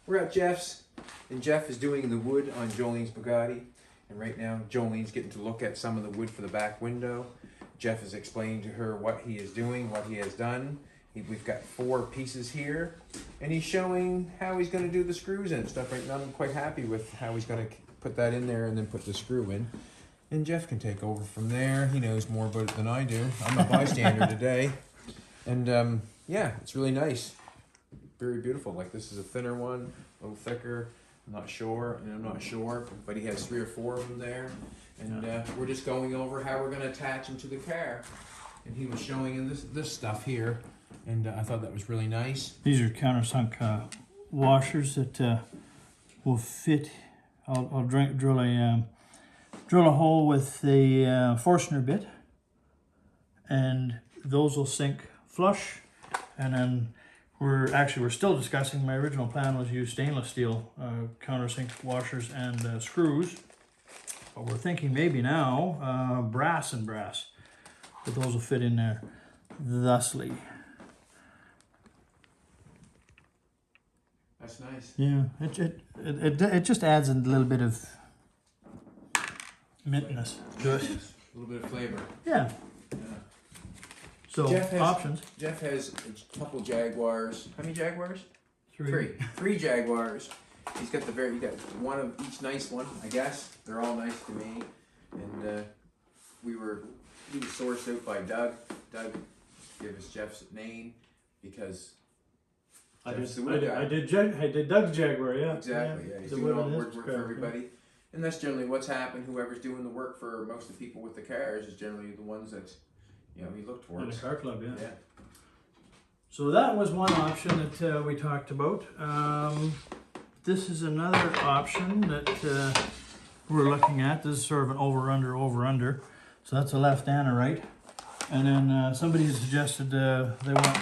We're at Jeff's, and Jeff is doing the wood on Jolene's Bugatti. And right now, Jolene's getting to look at some of the wood for the back window. Jeff is explaining to her what he is doing, what he has done. We've got 4 pieces here, and he's showing how he's going to do the screws and stuff. Right now, I'm quite happy with how he's going to put that in there and then put the screw in. And Jeff can take over from there. He knows more about it than I do. I'm a bystander today. And yeah, it's really nice. Very beautiful. Like, this is a thinner one, a little thicker. I'm not sure, but he has 3 or 4 of them there. And we're just going over how we're going to attach them to the car. And he was showing in this stuff here, and I thought that was really nice. These are countersunk washers that will fit. I'll drill a hole with the Forstner bit, and those will sink flush. And then we're still discussing. My original plan was to use stainless steel countersink washers and screws, but we're thinking maybe now brass, but those will fit in there thusly. That's nice. Yeah, it just adds a little bit of mintness to it. A little bit of flavor. Yeah. So options. Jeff has a couple Jaguars. How many Jaguars? 3. 3 Jaguars. He's got you got one of each nice one, I guess. They're all nice to me. And he was sourced out by Doug. Doug gave us Jeff's name because I did Doug's Jaguar, yeah. Exactly, yeah. He's doing all the work for everybody. And that's generally what's happened. Whoever's doing the work for most of the people with the cars is generally the ones that, we look towards. In the car club, yeah. Yeah. So that was one option that we talked about. This is another option that we're looking at. This is sort of an over-under. So that's a left and a right. And then somebody has suggested they want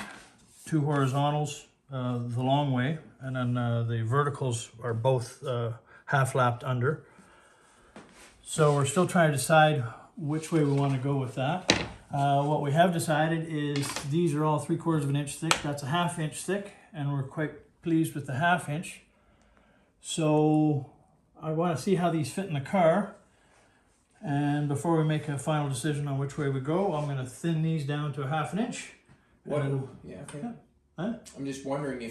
2 horizontals the long way, and then the verticals are both half-lapped under. So we're still trying to decide which way we want to go with that. What we have decided is these are all 3/4 of an inch thick. That's a 1/2 inch thick, and we're quite pleased with the 1/2 inch. So I want to see how these fit in the car. And before we make a final decision on which way we go, I'm going to thin these down to a 1/2 inch. Yeah, okay. Yeah. Huh? I'm just wondering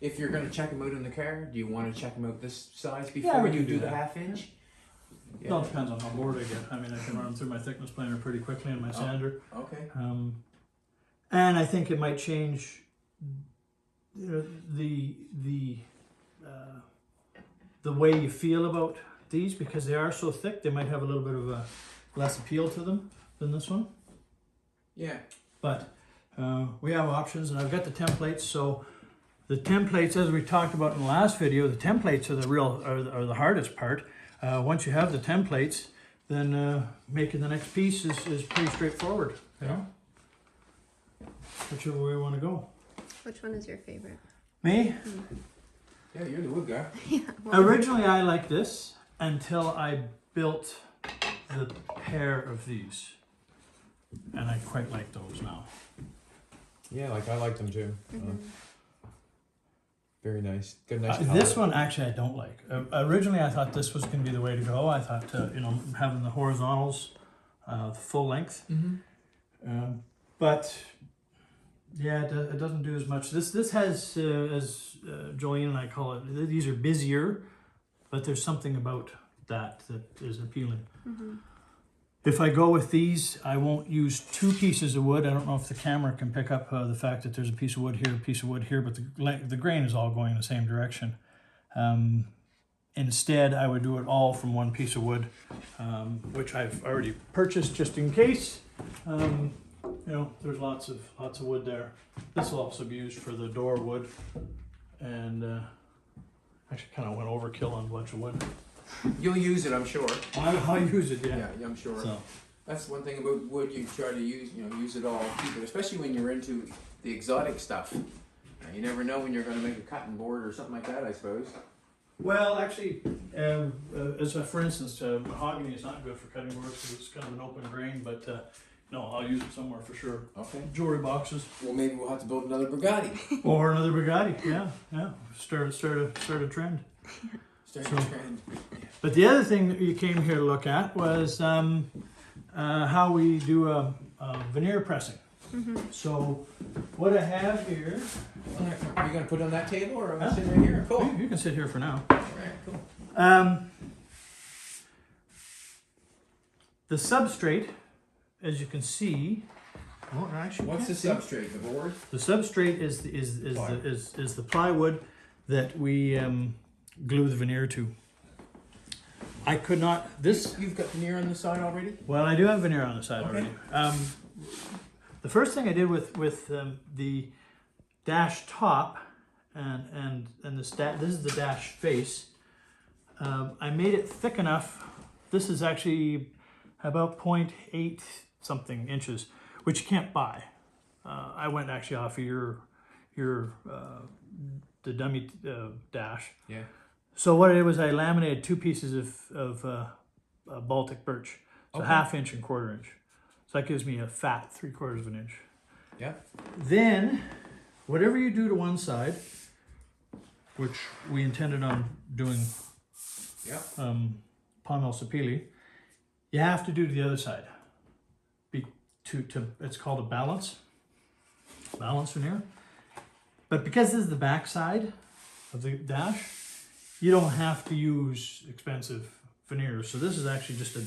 if you're going to check them out in the car, do you want to check them out this size before you do the 1/2 inch? Yeah. It all depends on how bored I get. I mean, I can run through my thickness planer pretty quickly in my sander. Okay. And I think it might change the way you feel about these, because they are so thick. They might have a little bit of a less appeal to them than this one. Yeah. But we have options, and I've got the templates. So the templates, as we talked about in the last video, the templates are the hardest part. Once you have the templates, then making the next piece is pretty straightforward. You know, whichever way you want to go. Which one is your favorite? Me? Yeah, you're the wood guy. Yeah. Well, Originally, I liked this until I built the pair of these, and I quite like those now. Yeah, I like them too. Very nice. Good, nice. This one actually I don't like. Originally, I thought this was going to be the way to go. I thought having the horizontals, full length. But yeah, it doesn't do as much. This has, as Jolene and I call it, these are busier, but there's something about that is appealing. If I go with these, I won't use 2 pieces of wood. I don't know if the camera can pick up the fact that there's a piece of wood here, a piece of wood here, but the grain is all going in the same direction. Instead, I would do it all from 1 piece of wood, which I've already purchased just in case. There's lots of wood there. This will also be used for the door wood, and actually kind of went overkill on a bunch of wood. You'll use it, I'm sure. I'll use it, yeah. Yeah, I'm sure. So. That's one thing about wood. You try to use it all, keep it, especially when you're into the exotic stuff. You never know when you're going to make a cutting board or something like that, I suppose. Well, actually, for instance, mahogany is not good for cutting boards because it's kind of an open grain, but No, I'll use it somewhere for sure. Okay. Jewelry boxes. Well, maybe we'll have to build another Bugatti. Or another Bugatti, yeah. Start a trend. Start So- a trend. But the other thing that you came here to look at was how we do a veneer pressing. So what I have here, Are you gonna put it on that table or am I Huh? sitting right here? Cool. you can sit here for now. Alright, cool. The substrate, as you can see, well, actually, What's the can't see. substrate? The board? The substrate is the plywood that we glue the veneer to. I could not. This You've got veneer on the side already? Well, I do have veneer on the side Okay. already. The first thing I did with the dash top and this is the dash face. I made it thick enough. This is actually about 0.8 something inches, which you can't buy. I went actually off of the dummy dash. Yeah. So what I did was I laminated 2 pieces of Baltic birch, so Okay. 1/2 inch and 1/4 inch. So that gives me a fat 3/4 of an inch. Yeah. Then, whatever you do to one side, which we intended on doing Yeah. Palmel Sapili, you have to do to the other side. It's called a balance veneer. But because this is the back side of the dash, you don't have to use expensive veneers. So this is actually just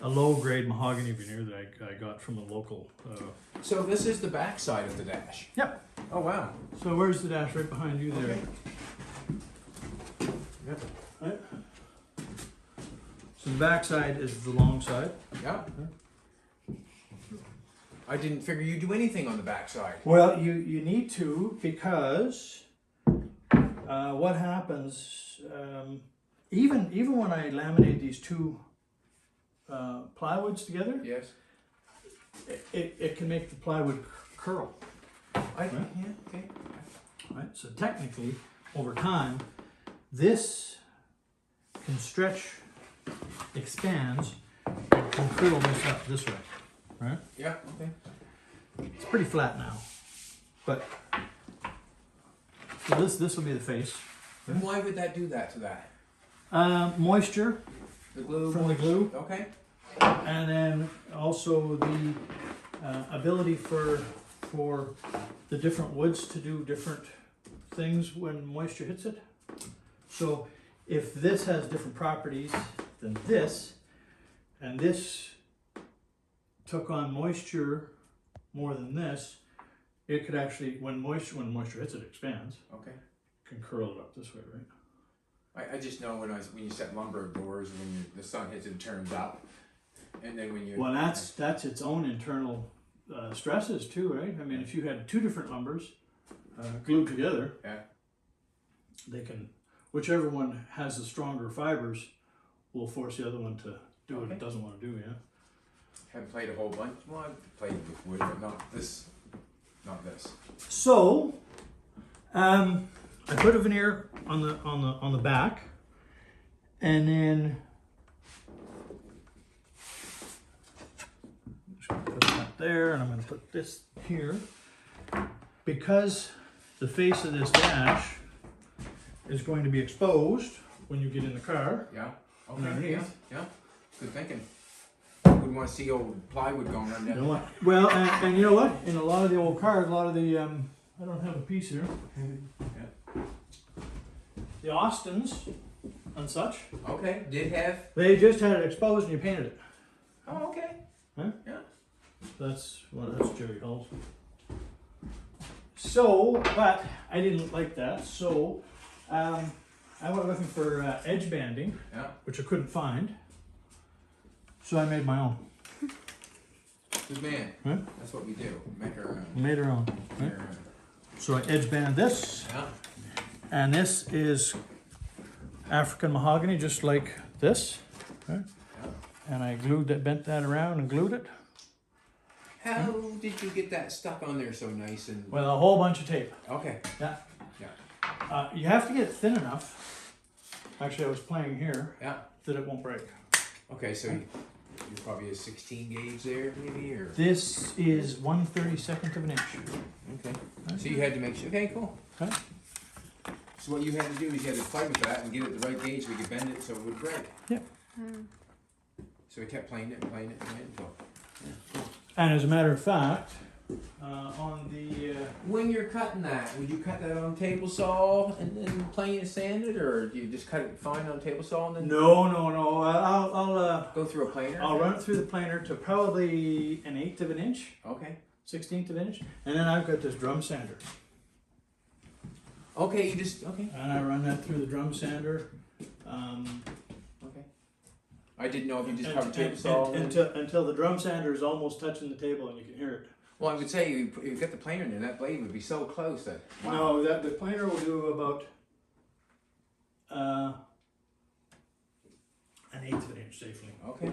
a low grade mahogany veneer that I got from a local. So this is the back side of the dash. Yep. Oh wow. So where's the dash? Right behind you there. Okay. Yep. Right. So the back side is the long side. Yeah. I didn't figure you'd do anything on the back side. Well, you need to, because what happens, even when I laminate these 2 plywoods together, Yes. it can make the plywood curl. Yeah. Okay. Right? So technically, over time, this can stretch, expands, and can curl this up this way. Right? Yeah. Okay. It's pretty flat now, but so this will be the face. And why would that do that to that? Moisture The glue. from the glue, Okay. and then also the ability for the different woods to do different things when moisture hits it. So if this has different properties than this, and this took on moisture more than this, it could actually, when moisture hits it, expands. Okay. Can curl it up this way, right? I just know when you set lumber doors, when the sun hits it, turns up, and then when you. Well, that's its own internal stresses too, right? I mean, if you had 2 different lumbers glued together, Yeah. they can, whichever one has the stronger fibers will force the other one to do what Okay. it doesn't want to do, yeah? Haven't played a whole bunch. Well, I've played with wood, but not this. Not this. So, I put a veneer on the back, and then I'm just gonna put that there, and I'm gonna put this here, because the face of this dash is going to be exposed when you get in the car. Yeah. And Okay. Yeah. underneath. Yeah. Good thinking. Wouldn't want to see old plywood going on You there. know what? Well, and you know what? In a lot of the old cars, a lot of the I don't have a piece here. Yeah. The Austins and such, Okay. Did have. they just had it exposed and you painted it. Oh, okay. That's Jerry Hull's. So, but I didn't like that, so I went looking for edge banding, Yeah. which I couldn't find. So I made my own. Good man. Huh? That's what we do. Make our own. Made her own. Make Right? our own. So I edge banded this, Yeah. and this is African mahogany, just like this. Right? Yeah. And I bent that around and glued it. How did you get that stuck on there so nice and? With a whole bunch of tape. Okay. Yeah. Yeah. You have to get it thin enough. Actually, I was playing here Yeah. that it won't break. Okay. So You're probably a 16 gauge there, maybe, or This is 1/32 of an inch. okay. So you had to make sure. Okay, cool. Okay. So what you had to do is you had to play with that and get it the right gauge so you could bend it so it would break. So we kept playing it and playing it and playing it until. And as a matter of fact, on the When you're cutting that, would you cut that on table saw and then plane it sanded, or do you just cut it fine on table saw and then no, I'll go through a planer? I'll run it through the planer to probably 1/8 of an inch, Okay. 1/16 of an inch, and then I've got this drum sander, Okay, you just okay. and I run that through the drum sander. Okay. I didn't know if you just And- covered table and- saw. and- until the drum sander is almost touching the table and you can hear it. Well, I would say you got the planer in there, that blade would be so close that. Wow. No, that the planer will do about 1/8 of an inch safely. Okay.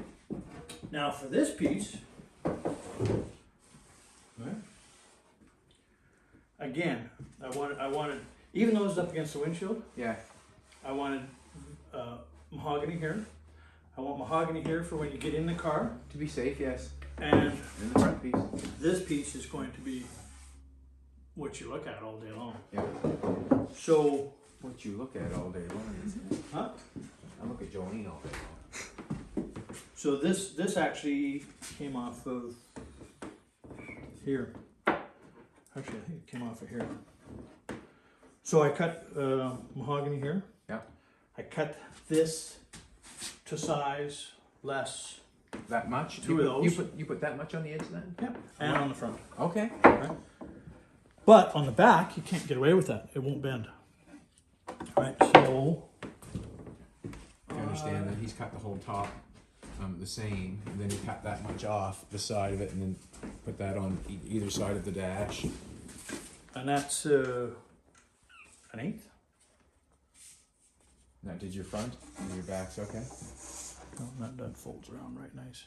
Now for this piece, right, again, I wanted, even though it's up against the windshield, Yeah. I wanted mahogany here. I want mahogany here for when you get in the car, To be safe, yes. and In the front piece. this piece is going to be what you look at all day long. Yeah. So, What you look at all day long. huh? I look at Jolene all day long. So this actually came off of here. Actually, I think it came off of here. So I cut mahogany here. Yeah. I cut this to size less. That much? Two of those. You put that much on the edge of that? Yep. And on the front. Okay. Right. But on the back, you can't get away with that. It won't bend. Right. So. I understand that he's cut the whole top the same, and then he cut that much off the side of it, and then put that on either side of the dash. And that's 1/8. Now, did your front and your back's okay? No, that folds around right nice.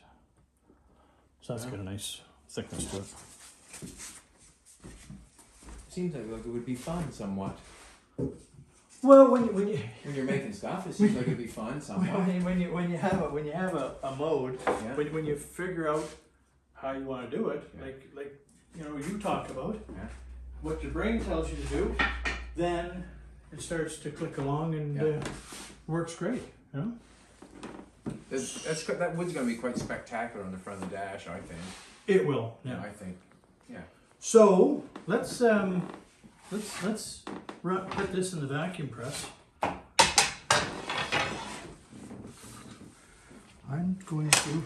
So that's got a nice thickness to it. Seems like it would be fun somewhat. Well, When you're making stuff, it seems like it'd be fun somewhat. when you have a mode, Yeah. when you figure out how you want to do it, Yeah. like you talked about, Yeah. what your brain tells you to do, then it starts to click along and Yeah. works great. You know? That wood's going to be quite spectacular on the front of the dash, I think. It will. Yeah. I think. Yeah. So let's put this in the vacuum press. I'm going to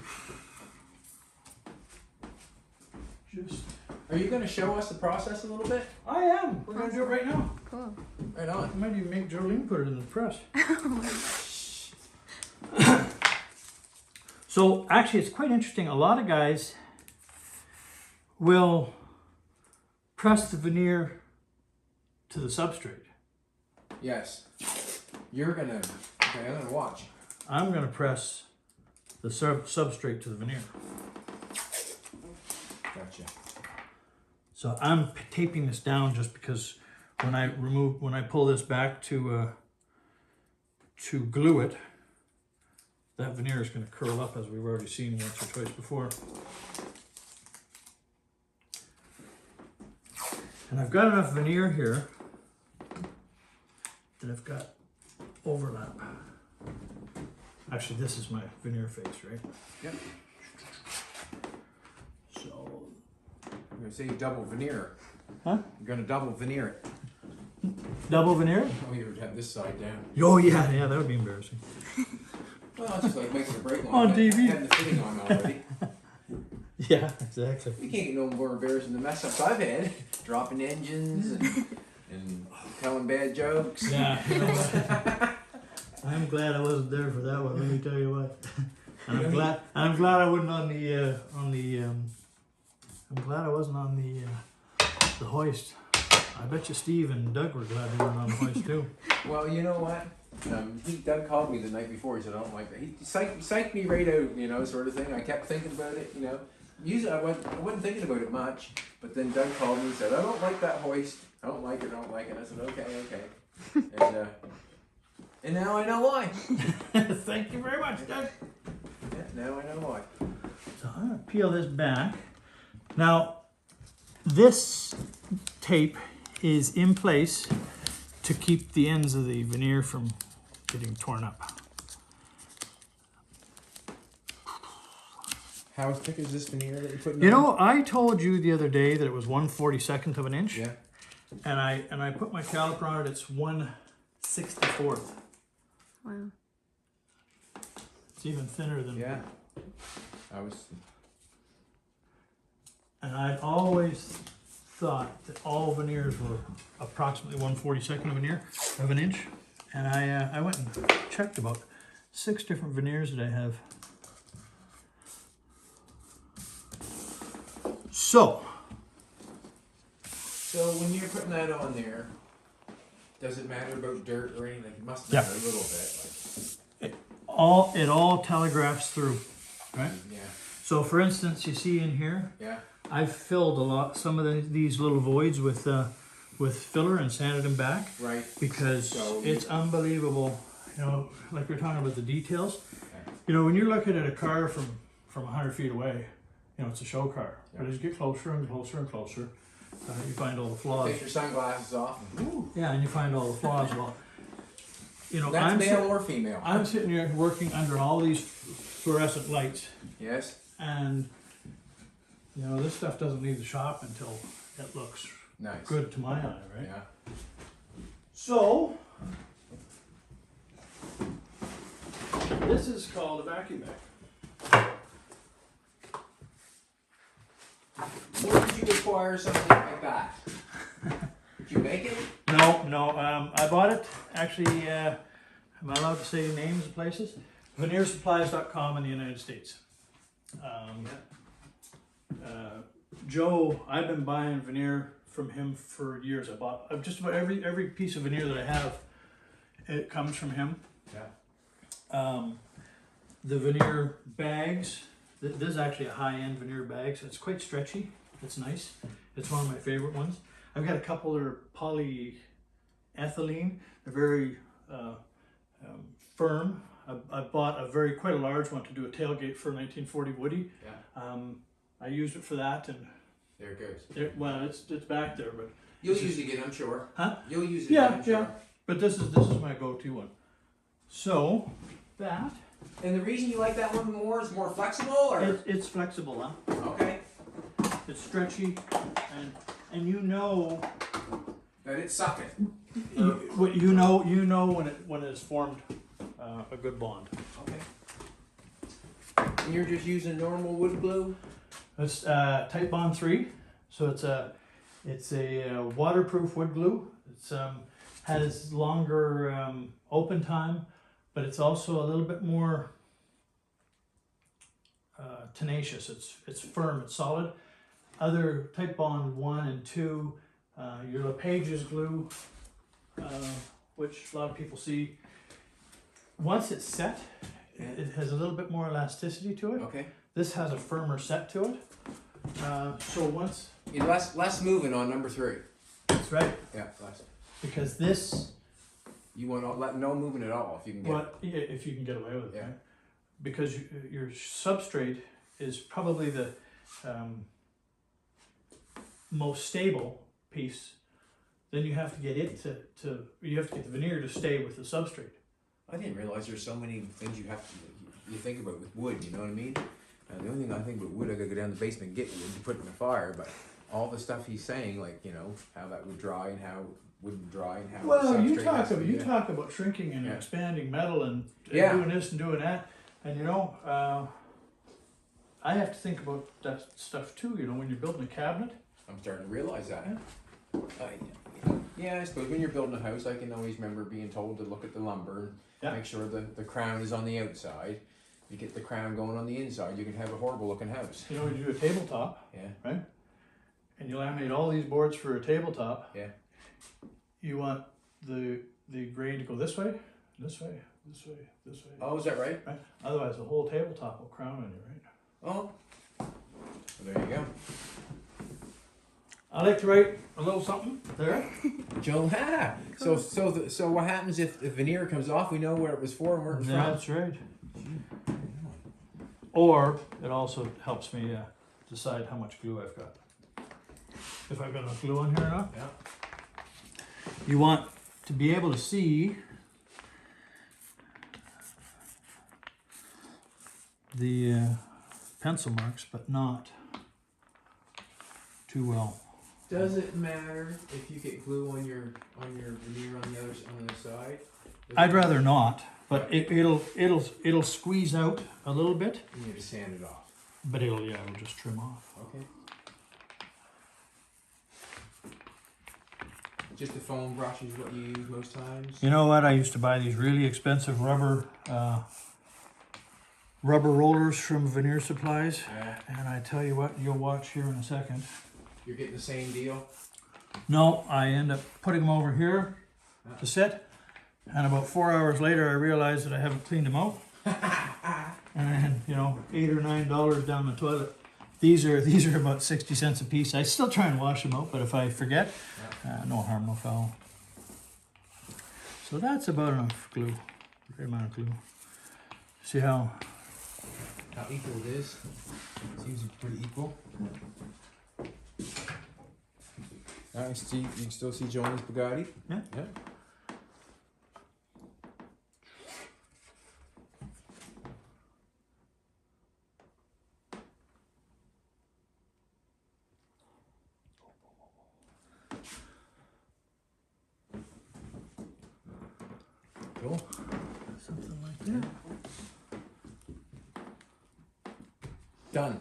just. Are you going to show us the process a little bit? I am. We're going to do it right now. Cool. Right on. I might even make Jolene put it in the press. So actually, it's quite interesting. A lot of guys will press the veneer to the substrate. Yes. You're going to... Okay, I'm going to watch. I'm going to press the substrate to the veneer. Gotcha. So I'm taping this down just because when I pull this back to glue it, that veneer is going to curl up, as we've already seen once or twice before. And I've got enough veneer here that I've got overlap. Actually, this is my veneer face, right? Yep. So, I'm going to say you double veneer. huh? You're going to double veneer it. Double veneer? Oh, you would have this side down. Oh yeah, that would be embarrassing. Well, it's just like making a break On TV. Having the fitting on already. Yeah, exactly. You can't get no more embarrassing than the mess ups I've had. Dropping engines and telling bad jokes. Yeah. You know what? I'm glad I wasn't there for that one. Let me tell you what. And I'm glad I wasn't on the I'm glad I wasn't on the hoist. I bet you Steve and Doug were glad they weren't on the hoist too. Well, you know what? Doug called me the night before. He said, I don't like that. He psyched me right out, sort of thing. I kept thinking about it, Usually I wasn't thinking about it much, but then Doug called me and said, I don't like that hoist. I don't like it. I said, okay. And now I know why. Thank you very much, Doug. Yeah, now I know why. So I'm gonna peel this back. Now, this tape is in place to keep the ends of the veneer from getting torn up. How thick is this veneer that you're putting You on? know, I told you the other day that it was 1/42 of an inch, Yeah. and I put my caliper on it. It's 1/64. Wow. It's even thinner than. Yeah. I was. And I'd always thought that all veneers were approximately 1/42 of an inch, and I went and checked about 6 different veneers that I have. So, So when you're putting that on there, does it matter about dirt or anything? It must Yeah. matter a little bit. Like, it all telegraphs through, right? yeah. So, for instance, you see in here, Yeah. I've filled some of these little voids with filler and sanded them back Right. because So- it's unbelievable. You know, like we're talking about the details. Okay. You know, when you're looking at a car from 100 feet away, you know, it's a show car. Yeah. But as you get closer and closer and closer, you find all the flaws. Take your sunglasses off. And, ooh, Yeah, and you find all the flaws. Well, you know, that's male or female. I'm sitting here working under all these fluorescent lights, Yes. and you know, this stuff doesn't leave the shop until it looks Nice. good to my eye, right? Yeah. So, this is called a vacuum bag. Where did you acquire something like that? Did you make it? No, I bought it, actually, am I allowed to say names of places? Veneersupplies.com in the United States. Joe, I've been buying veneer from him for years. I've just about every piece of veneer that I have, it comes from him. Yeah. The veneer bags, this is actually a high-end veneer bag, so it's quite stretchy. It's nice. It's one of my favorite ones. I've got a couple that are polyethylene. They're very firm. I bought quite a large one to do a tailgate for a 1940 Woody. Yeah. I used it for that, and There it goes. it's back there, but You'll This use it again, I'm sure. Huh? You'll use it Yeah, again, I'm sure. yeah. But this is my go-to one. So that And the reason you like that one more is more flexible, or? it's flexible, huh? Okay. It's stretchy, and you know. That it's sucking. You know when it's formed a good bond. Okay. And you're just using normal wood glue? It's Type Bond 3, so it's a waterproof wood glue. It's has longer open time, but it's also a little bit more tenacious. It's firm. It's solid. Other Type Bond 1 and 2, your LePage's glue, which a lot of people see. Once it's set, it has a little bit more elasticity to it. Okay. This has a firmer set to it. So once You're less moving on number 3. that's right, Yeah, less. because this, You want no movement at all if you can get it. if you can get away with it, Yeah. right? Because your substrate is probably the most stable piece. Then you have to get it you have to get the veneer to stay with the substrate. I didn't realize there's so many things you have to you think about with wood, you know what I mean? The only thing I think about wood, I gotta go down to the basement and get wood to put in the fire, but all the stuff he's saying, like, you know, how that would dry and how it wouldn't dry and how the Well, you substrate talk has to about be, you talk about shrinking and Yeah. expanding metal and Yeah. doing this and doing that, and you know, I have to think about that stuff too. You know, when you're building a cabinet. I'm starting to realize that. Yeah, I suppose when you're building a house, I can always remember being told to look at the lumber and Yeah. make sure the crown is on the outside. You get the crown going on the inside, you can have a horrible looking house. You know, when you do a tabletop, Yeah. right? And you laminate all these boards for a tabletop. Yeah. You want the grain to go this way, this way, this way, this way. Oh, is that right? Right? Otherwise, the whole tabletop will crown on you, right? Oh. Well, there you go. I like to write a little something there. Joe, so what happens if veneer comes off? We know where it was for and where it was from. That's right. Or it also helps me decide how much glue I've got. If I've got enough glue on here or not. Yeah. You want to be able to see the pencil marks, but not too well. Does it matter if you get glue on your veneer on the other side? I'd rather not, but it'll squeeze out a little bit, You need to sand it off. but it'll just trim off. Okay. Just the foam brush is what you use most times? You know what? I used to buy these really expensive rubber rollers from Veneer Supplies, Yeah. and I tell you what, you'll watch here in a second. You're getting the same deal? No, I end up putting them over here to sit, and about 4 hours later I realize that I haven't cleaned them out. And $8 or $9 down the toilet. These are about 60 cents a piece. I still try and wash them out, but if I forget, no harm, no foul. So that's about enough glue, great amount of glue. See how equal it is? Seems pretty equal. I see. You can still see Jolie's Bugatti. Yeah. Yeah. Cool. something like that. Done.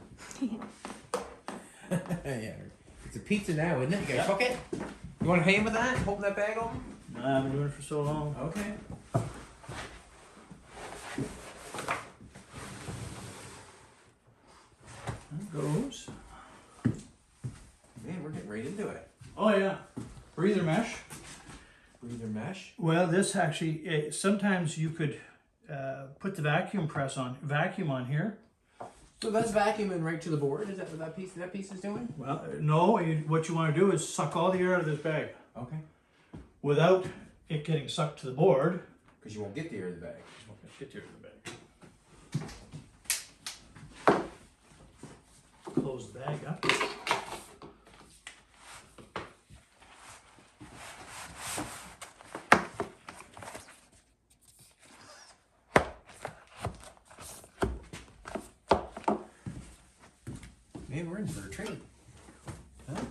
Yeah. It's a pizza now, isn't it? You gotta Yeah. cook it. You want a hand with that? Holding that bag open? I've been doing it for so long. Okay. There goes. Man, we're getting right into it. Oh yeah, breather mesh. Breather mesh. Well, this actually, sometimes you could put the vacuum on here. So that's vacuuming right to the board. Is that what that piece is doing? Well, no, what you want to do is suck all the air out of this bag Okay. without it getting sucked to the board. Because you won't get the air in the bag. Get the air in the bag. Close the bag up. Man, we're in for a treat. Huh?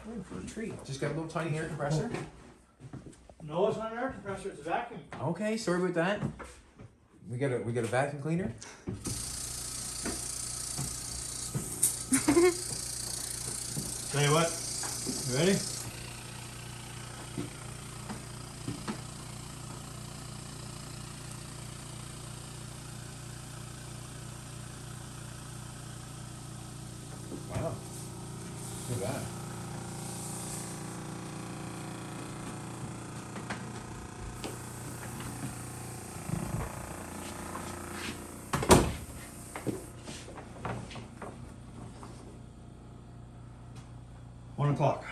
We're in for a treat. Just got a little tiny air compressor. No, it's not an air compressor, it's a vacuum. Okay, sorry about that. We got a vacuum cleaner. Tell you what, you ready? Wow. Look at that. One o'clock.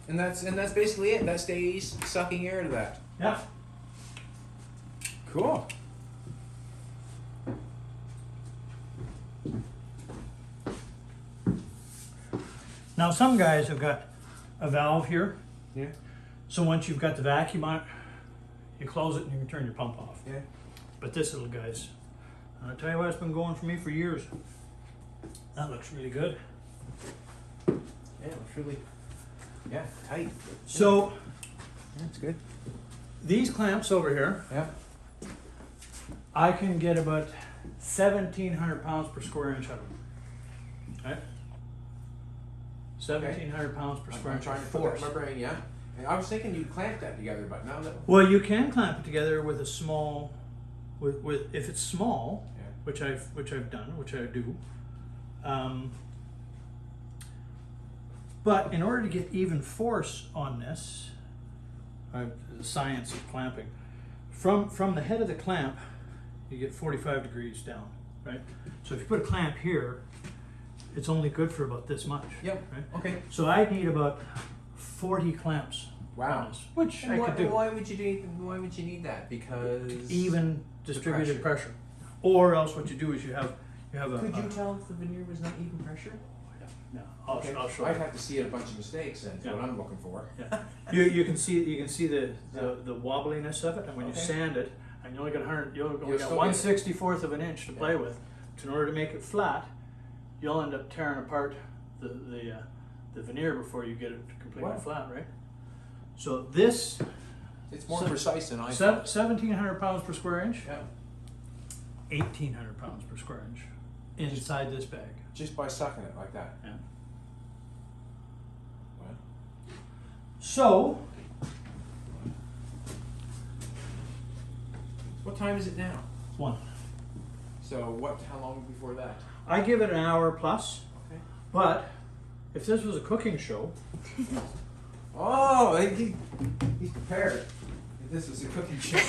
And that's basically it. That stays sucking air to that. Yeah. Cool. Now some guys have got a valve here, Yeah. so once you've got the vacuum on it, you close it and you can turn your pump off. Yeah. But this little guy's, I'll tell you what, it's been going for me for years. That looks really good. Yeah, it's really. Yeah, tight. So That's good. these clamps over here, Yeah. I can get about 1,700 pounds per square inch out of them. Right? 1,700 pounds per square I'm inch trying to of put force. that in my brain. Yeah. And I was thinking you'd clamp that together, but now that. Well, you can clamp it together with a small, with if it's small, Yeah. which I've done, which I do. But in order to get even force on this, the science of clamping, from the head of the clamp, you get 45 degrees down, right? So if you put a clamp here, it's only good for about this much. Yep. Right? Okay. So I need about 40 clamps. Wow. on this, which And I could do. why would you need that? Because Even distributed pressure. Or else what you do is you have a. Could you tell if the veneer was not even pressure? Yeah, I'll show I'd you. have to see a bunch of mistakes, and that's what I'm looking for. Yeah. You can see the wobbliness of it, and when you sand it, and you only got 100, you only got still 1/64 of an inch to play with. So in order to make it flat, you'll end up tearing apart the veneer before you get it completely flat, right? So this It's more precise than I thought. 1,700 pounds per square inch, Yeah. 1,800 pounds per square inch inside this bag. Just by sucking it like that. Yeah. Wow. So What time is it now? 1. So how long before that? I give it an hour plus, Okay. but if this was a cooking show, Oh, he's prepared. If this was a cooking show.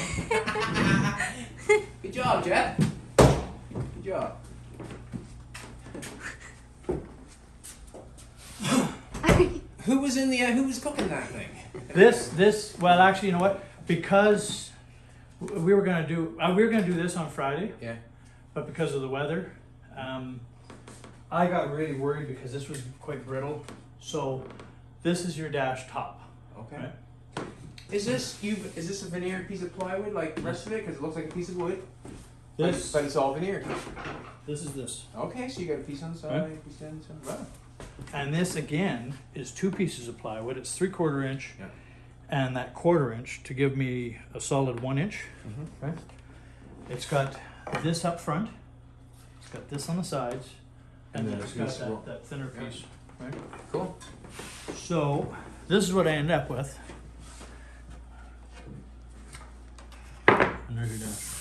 Good job, Jeff. Good job. Who was cooking that thing? well, actually, you know what? Because we were gonna do this on Friday, Yeah. but because of the weather, I got really worried because this was quite brittle. So this is your dash top. Okay. Right? Is this a veneered piece of plywood like the rest of it? Because it looks like a piece of wood. This But it's all veneered. this is this, Okay, so you got a piece on the side, Right. a piece on the side. Wow. and this again is 2 pieces of plywood. It's 3/4 inch, Yeah. and that 1/4 inch to give me a solid 1 inch. Mm-hmm. Right? It's got this up front. It's got this on the sides, and then it's got piece of- that thinner Yeah. piece. Right. Cool. So this is what I end up with. And there's your dash.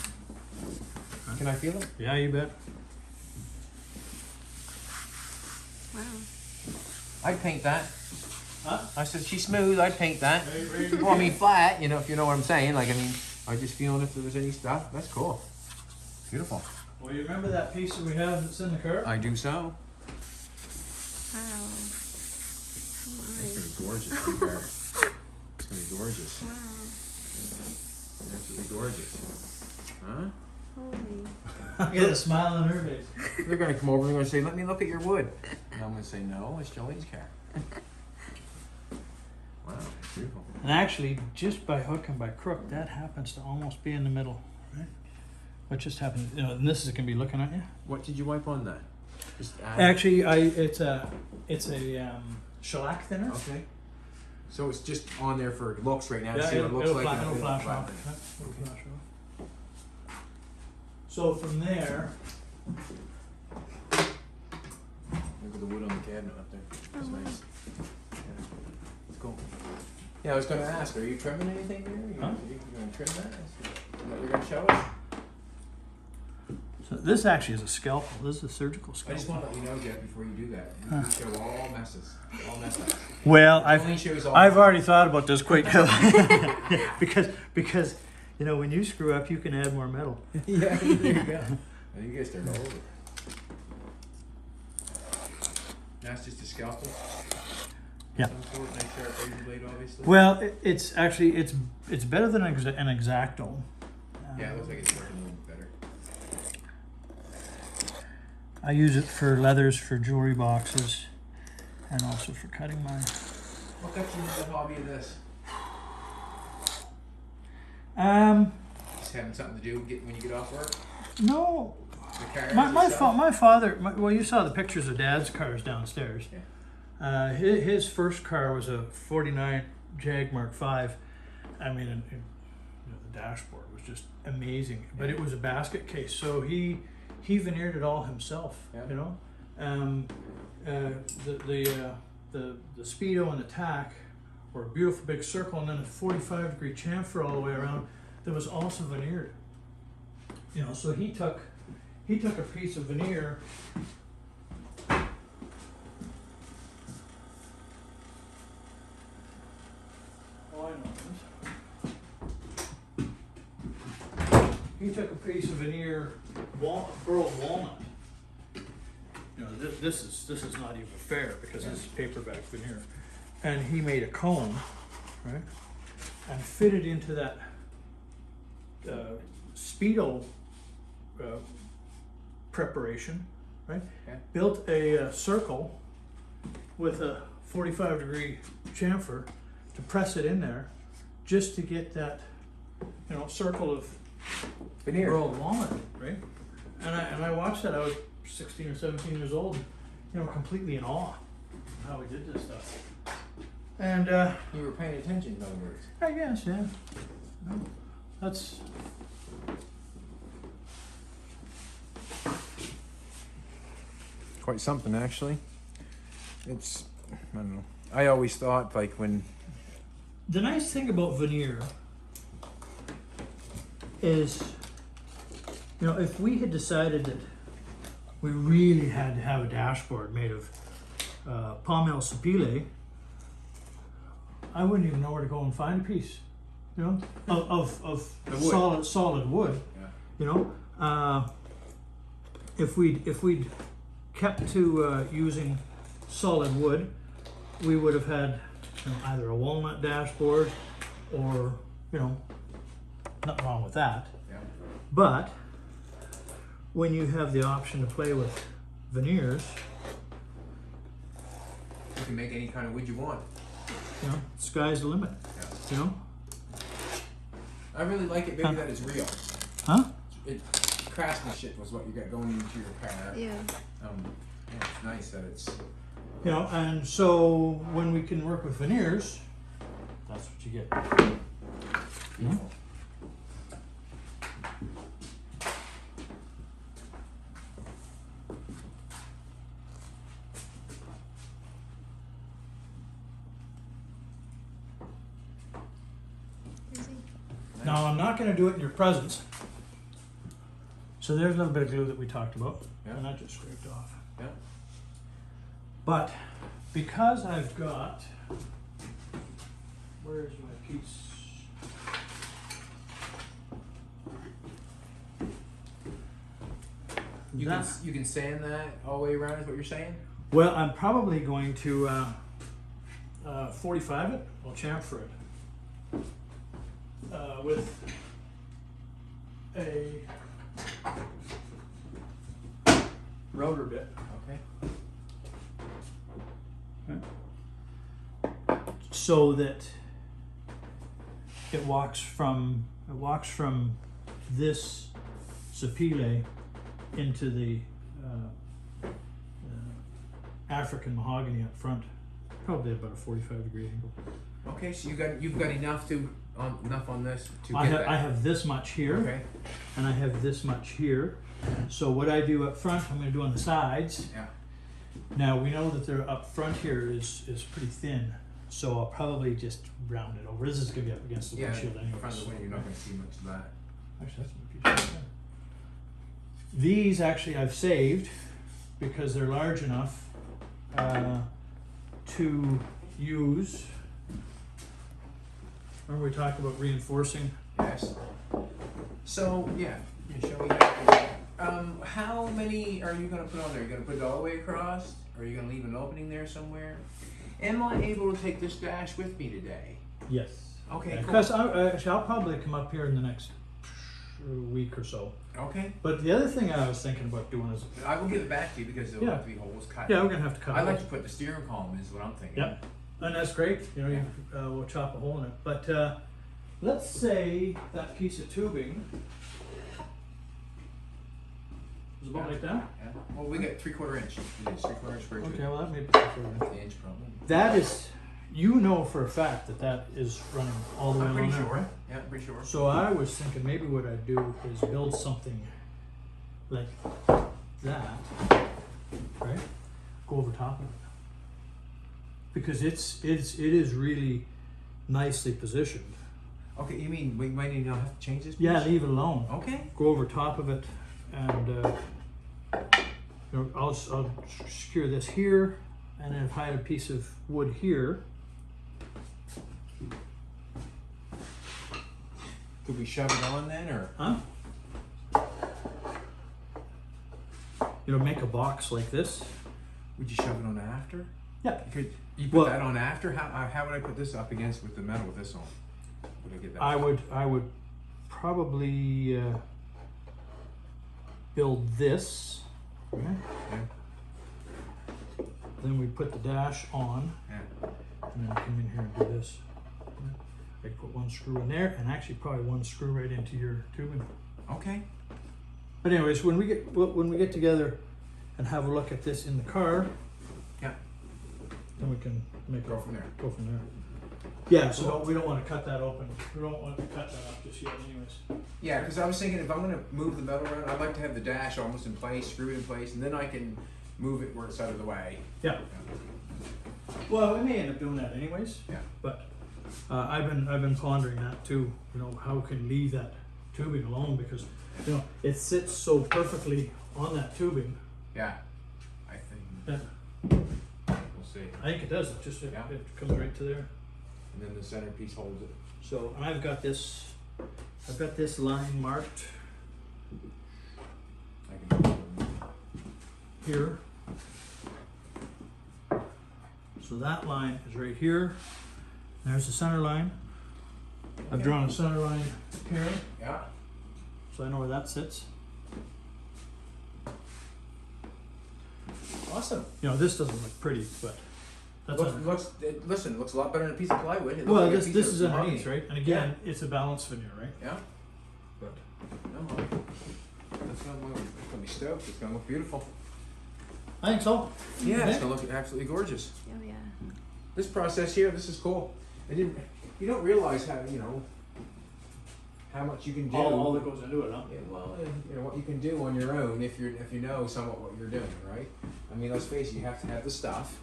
Can I feel it? Yeah, you bet. Wow. I'd paint that. Huh? I said she's smooth. I'd paint that. Very Well, I mean flat. You know, if you know what I'm saying. Like, I mean, I just feeling if there was any stuff. That's cool. Beautiful. Well, you remember that piece that we have that's in the car? I do so. Wow. It's gonna be gorgeous. in there. It's gonna be gorgeous. Wow. Absolutely gorgeous. Huh? Holy. I get a smile on her face. They're gonna come over and they're gonna say, "Let me look at your wood," and I'm gonna say, "No, it's Jolene's car." Wow, beautiful. And actually, just by hook and by crook, that happens to almost be in the middle. Right? What just happened? You know, and this is gonna be looking at you. What did you wipe on that? Just add. Actually, it's a shellac thinner. Okay. So it's just on there for looks right now to Yeah, see what it looks it'll like. flash, and it'll flash flash. off. Yeah, it'll flash off. So from there, Look at the wood on the cabinet up there. That's Oh, wow. nice. Yeah. It's cool. Yeah, I was gonna ask, are you trimming anything there? Huh? You gonna trim that? What you're gonna show us? so this actually is a scalpel. This is a surgical I just scalpel. want to let you know, Jeff, before you do that, you show all messes, all mess ups. Well, Only shows all. I've already thought about this quite because you know when you screw up, you can add more metal. Yeah, there you go. Now you guys start all over. That's just a scalpel. Yeah. Some sort, nice sharp razor blade, obviously. Well, it's actually it's better than an X-Acto. Yeah, it looks like it's working a little better. I use it for leathers for jewelry boxes, and also for cutting mine. What got you into the hobby of this? Just having something to do when you get off work? No, The car? my father. Well, you saw the pictures of Dad's cars downstairs. Yeah. His first car was a '49 Jag Mark V. I mean, and, you know, the dashboard was just amazing, but it was a basket case, so he veneered it all himself. Yeah. You know, the speedo and the tack were a beautiful big circle, and then a 45-degree chamfer all the way around that was also veneered. You know, so he took a piece of veneer. Oh, I know this. He took a piece of veneer, burled walnut. You know, this is not even fair because this is paperback veneer, and he made a cone, right, and fitted into that speedo preparation, right? Yeah. Built a circle with a 45-degree chamfer to press it in there, just to get that, you know, circle of Veneer. rolled walnut, right? And I watched that. I was 16 or 17 years old, you know, completely in awe of how we did this stuff. And You were paying attention, in other words. I guess, yeah. No, that's Quite something, actually. It's, I don't know. I always thought, like, when the nice thing about veneer is, you know, if we had decided that we really had to have a dashboard made of Palmel Sapile, I wouldn't even know where to go and find a piece, you know, of The wood. solid wood. Yeah. You know, if we'd kept to using solid wood, we would have had, you know, either a walnut dashboard or, you know, nothing wrong with that. Yeah. But when you have the option to play with veneers, You can make any kind of wood you want. you know, sky's the limit. Yeah. You know, I really like it, maybe that it's real. huh? It craftsmanship was what you got going into your car. Yeah. Yeah, it's nice that it's. You know, and so when we can work with veneers, that's what you get. Beautiful. Easy. Now, I'm not going to do it in your presence. So there's a little bit of glue that we talked about, Yeah. and that just scraped off. Yeah. But because I've got, where's my piece? You can sand that all the way around, is what you're saying? Well, I'm probably going to 45 it, or chamfer it with a rotor bit. Okay. So that it walks from this sapile into the African mahogany up front, probably about a 45-degree angle. Okay, so you've got enough on this to I get have that. I have this much here, Okay. and I have this much here. So what I do up front, I'm going to do on the sides. Yeah. Now we know that the up front here is pretty thin, so I'll probably just round it over. This is going to be up against the Yeah. windshield anyway. In front of the window, you're not going to see much of that. Actually, that's a good piece right there. These actually I've saved because they're large enough to use. Remember we talked about reinforcing? Yes. So yeah, you show me that. How many are you going to put on there? Are you going to put it all the way across? Or are you going to leave an opening there somewhere? Am I able to take this dash with me today? Yes. Okay, cool. Because I'll probably come up here in the next week or so. Okay. But the other thing I was thinking about doing is, I will give it back to you because there'll Yeah. have to be holes cut. yeah, we're gonna have to cut I it like off. to put the steering column is what I'm thinking. Yep. And that's great. You know, we'll chop a hole in it. But let's say that piece of tubing is about like that. Yeah. Well, we got 3/4 inch. It is 3/4 inch square tube. Okay, well that may be That's the inch problem. that is, you know for a fact that that is running all the way I'm along pretty there, sure. right? Yeah, I'm pretty sure. So I was thinking maybe what I'd do is build something like that, right? Go over top of it. Because it is really nicely positioned. Okay, you mean we might not have to change this? Yeah, piece? leave it alone. Okay. Go over top of it, and you know, I'll secure this here, and then hide a piece of wood here. Could we shove it on then, or? Huh? You know, make a box like this. Would you shove it on after? Yeah. Could you put Well- that on after? How would I put this up against with the metal with this on? Would I get that? I would probably build this Okay. Yeah. Then we put the dash on, Yeah. and then come in here and do this. I put one screw in there, and actually probably one screw right into your tubing. Okay. But anyways, when we get together and have a look at this in the car, Yeah. then we can make Go from there. Go from there. Yeah, so we don't want to cut that open. We don't want to cut that up just yet, anyways. Yeah, because I was thinking if I'm going to move the metal around, I'd like to have the dash almost in place, screw it in place, and then I can move it where it's out of the way. Yeah. Well, we may end up doing that anyways. Yeah. But I've been pondering that too. You know, how can you leave that tubing alone, because you know it sits so perfectly on that tubing. Yeah. I think Yeah. we'll see. I think it does. It just Yeah. it comes right to there. And then the centerpiece holds it. So, and I've got this line marked I can. here. So that line is right here. There's the center line. I've drawn a center line here, Yeah. so I know where that sits. Awesome. You know, this doesn't look pretty, but that's Listen, it looks a lot better than a piece of plywood. It looks well, like a this piece is of underneath, mahogany. right? And again, it's a balanced veneer, right? Yeah. But No, that's gonna be stoked. It's gonna look beautiful. I think so. Yeah, it's gonna look absolutely gorgeous. Oh yeah. This process here, this is cool. You don't realize how, you know, how much you can do. All that goes into it, huh? Yeah, well, you know what you can do on your own if you know somewhat what you're doing, right? I mean, let's face it, you have to have the stuff.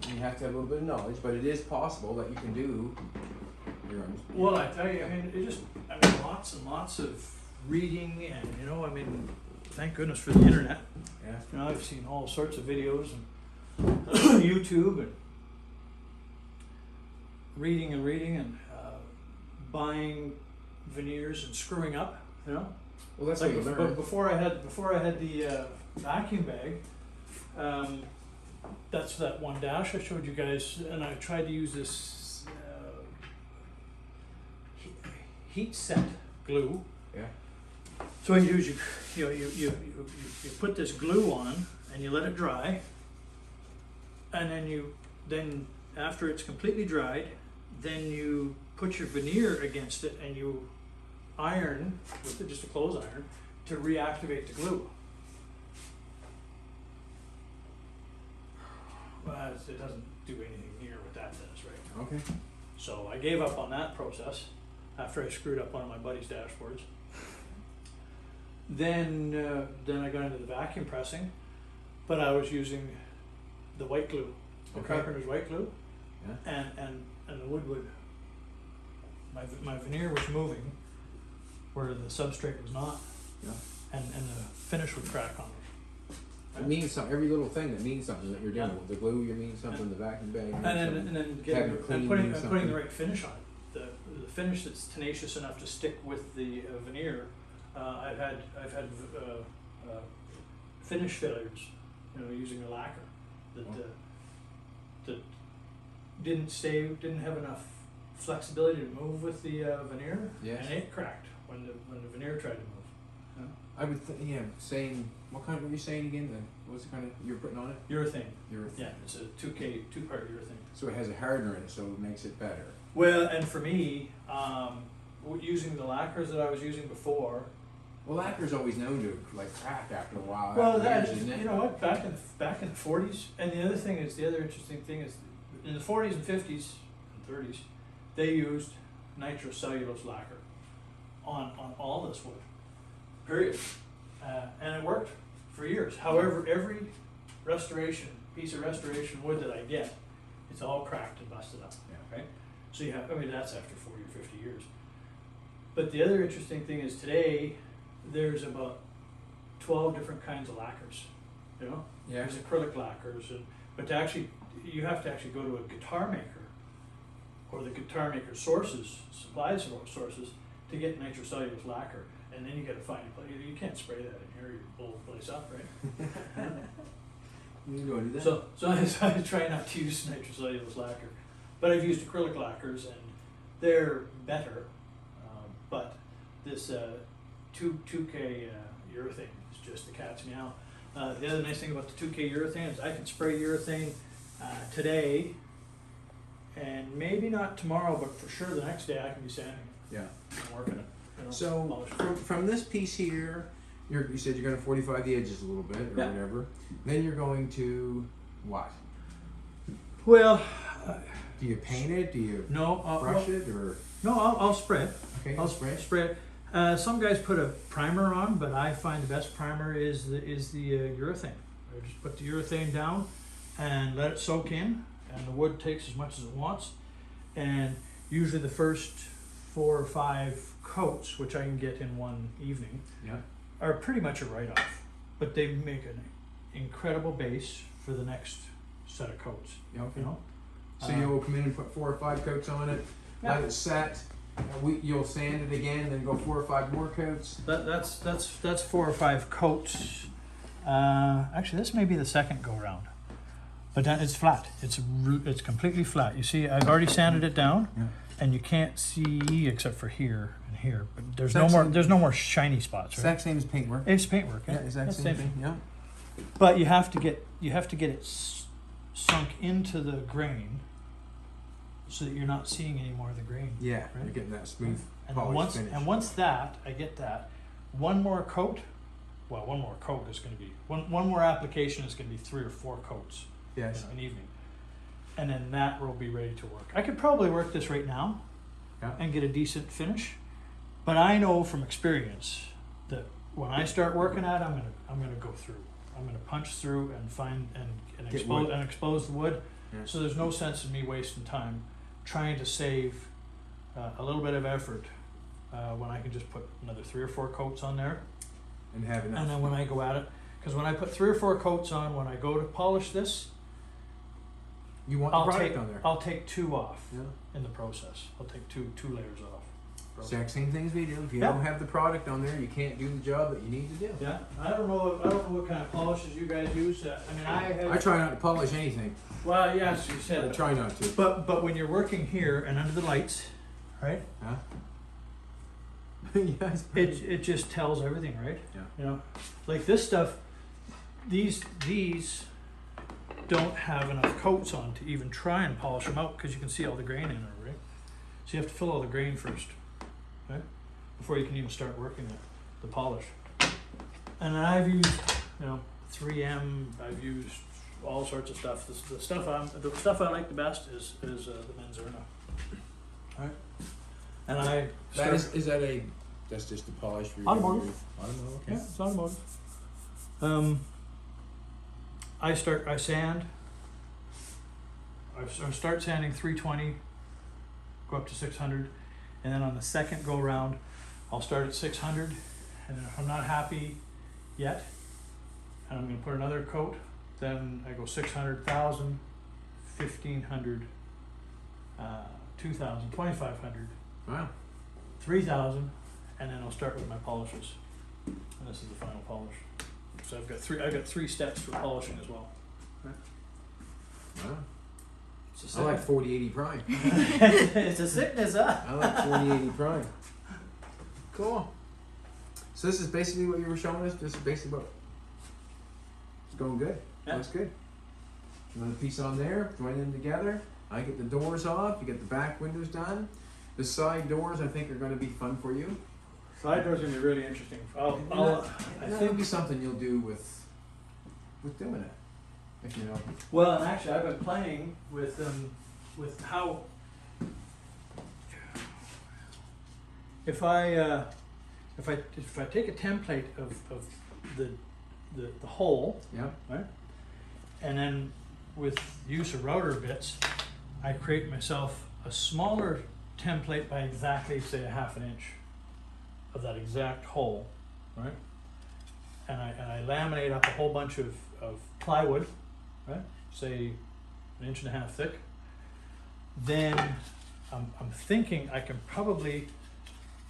You have to have a little bit of knowledge, but it is possible that you can do your own. Well, I tell you, I mean, lots and lots of reading, and you know, I mean, thank goodness for the internet. Yeah. You know, I've seen all sorts of videos and YouTube and reading and buying veneers and screwing up. You know, Well, that's like what you but learn. before I had the vacuum bag. That's that one dash I showed you guys, and I tried to use this heat set glue. Yeah. So what you do is you put this glue on and you let it dry, and then after it's completely dried, then you put your veneer against it and you iron with just a clothes iron to reactivate the glue. Well, it doesn't do anything near what that does, right? Okay. So I gave up on that process after I screwed up one of my buddy's dashboards. Then I got into the vacuum pressing, but I was using the white glue, the Okay. carpenter's white glue, Yeah. and the wood would. My veneer was moving, where the substrate was not, Yeah. and the finish would crack on it. It means something. Every little thing that means something that you're doing. Yeah. With the glue, you mean something. The vacuum bag. And then Having getting it clean putting means the something. right finish on it. The finish that's tenacious enough to stick with the veneer. I've had finish failures, you know, using a lacquer that didn't have enough flexibility to move with the veneer, Yes. and it cracked when the veneer tried to move. I would. Saying. What kind were you saying again? What's the kind of you're putting on it? Urethane. Urethane. Yeah, it's a 2part urethane. So it has a hardener in it, so it makes it better. Well, and for me, using the lacquers that I was using before. Well, lacquer's always known to like crack after a while. Well, after that years, isn't it? you know what, back in the 40s, and the other interesting thing is, in the 40s and 50s and 30s, they used nitrocellulose lacquer on all this wood, period, and it worked for years. However, every piece of restoration wood that I get, it's all cracked and busted up. Yeah. Right? So you have, I mean, that's after 40 or 50 years. But the other interesting thing is today, there's about 12 different kinds of lacquers, you know? Yeah. There's acrylic lacquers, but you have to actually go to a guitar maker, or the guitar maker supplies sources, to get nitrocellulose lacquer. And then you gotta find a place. You can't spray that in here, you blow the place up, right? You go do that. So I try not to use nitrocellulose lacquer, but I've used acrylic lacquers and they're better. But this 2K urethane is just the cat's meow. The other nice thing about the 2K urethane is I can spray urethane today, and maybe not tomorrow, but for sure the next day I can be sanding it Yeah. and working it. You know, So polishing it. from this piece here, you said you're going to 45 the edges a little bit or Yeah. whatever. Then you're going to what? Well, Do you paint it? Do you no, brush it or? no, I'll spray it. Okay, I'll spray it. spray it. Some guys put a primer on, but I find the best primer is the urethane. I just put the urethane down and let it soak in, and the wood takes as much as it wants. And usually the first 4 or 5 coats, which I can get in one evening, Yeah. are pretty much a write-off. But they make an incredible base for the next set of coats. Yeah, okay. You know. So you'll come in and put 4 or 5 coats on it, Yeah. let it set. You'll sand it again, then go 4 or 5 more coats. That's 4 or 5 coats. Actually, this may be the second go round, but then it's flat. It's completely flat. You see, I've already sanded it down, Yeah. and you can't see except for here and here. But there's Exact no more. same- There's no more shiny spots. Right? Exact same as paintwork. It's paintwork. Yeah, exact That's same thing. Yeah. But you have to get it sunk into the grain, so that you're not seeing any more of the grain. Yeah, Right. you're getting that smooth, And polished finish. once that I get that, one more coat. Well, one more coat is going to be one more application is going to be 3 or 4 coats Yes. an evening, and then that will be ready to work. I could probably work this right now, Yeah. and get a decent finish, but I know from experience that when I start working at it, I'm gonna go through. I'm gonna punch through and find and Get expose wood. expose the wood. Yeah. So there's no sense in me wasting time trying to save a little bit of effort when I can just put another 3 or 4 coats on there. And have enough. And then when I go at it, because when I put 3 or 4 coats on, when I go to polish this, You want the I'll product take on there. I'll take 2 off Yeah. in the process. I'll take two layers off. Exact same things we do. If you Yeah. don't have the product on there, you can't do the job that you need to do. Yeah, I don't know what kind of polishes you guys use. I mean, I have. I try not to polish anything. Well, yes, you said I it. try not to. But when you're working here and under the lights, right? Huh? Yes. It just tells everything, right? Yeah. You know, like this stuff, these don't have enough coats on to even try and polish them out because you can see all the grain in it, right? So you have to fill all the grain first, right? Before you can even start working the polish. And I've used, 3M. I've used all sorts of stuff. The stuff I like the best is the Menzerna. Right? And I That is that's just the polish for your Automotive. Automotive, okay. Yeah, it's automotive. I sand. I start sanding 320, go up to 600, and then on the second go round, I'll start at 600, and then if I'm not happy yet, and I'm going to put another coat, then I go 600, 1,000, 1,500, 2,000, 2,500, Wow. 3,000, and then I'll start with my polishes. And this is the final polish. So I've got three steps for polishing as well. Wow. It's a I like sickness. 4080 prime. It's a sickness, huh? I like 4080 prime. Cool. So this is basically what you were showing us. This is basically what. It's going good. Yeah. Looks good. Another piece on there. Join them together. I get the doors off. You get the back windows done. The side doors I think are going to be fun for you. Side doors are gonna be really interesting. I That'll think. be something you'll do with doing it. If you know. Well, and actually, I've been playing with how if I take a template of the hole, Yeah. right, and then with use of router bits, I create myself a smaller template by exactly say 1/2 inch of that exact hole, right, and I laminate up a whole bunch of plywood, right, say 1.5 inches thick. Then I'm thinking I can probably,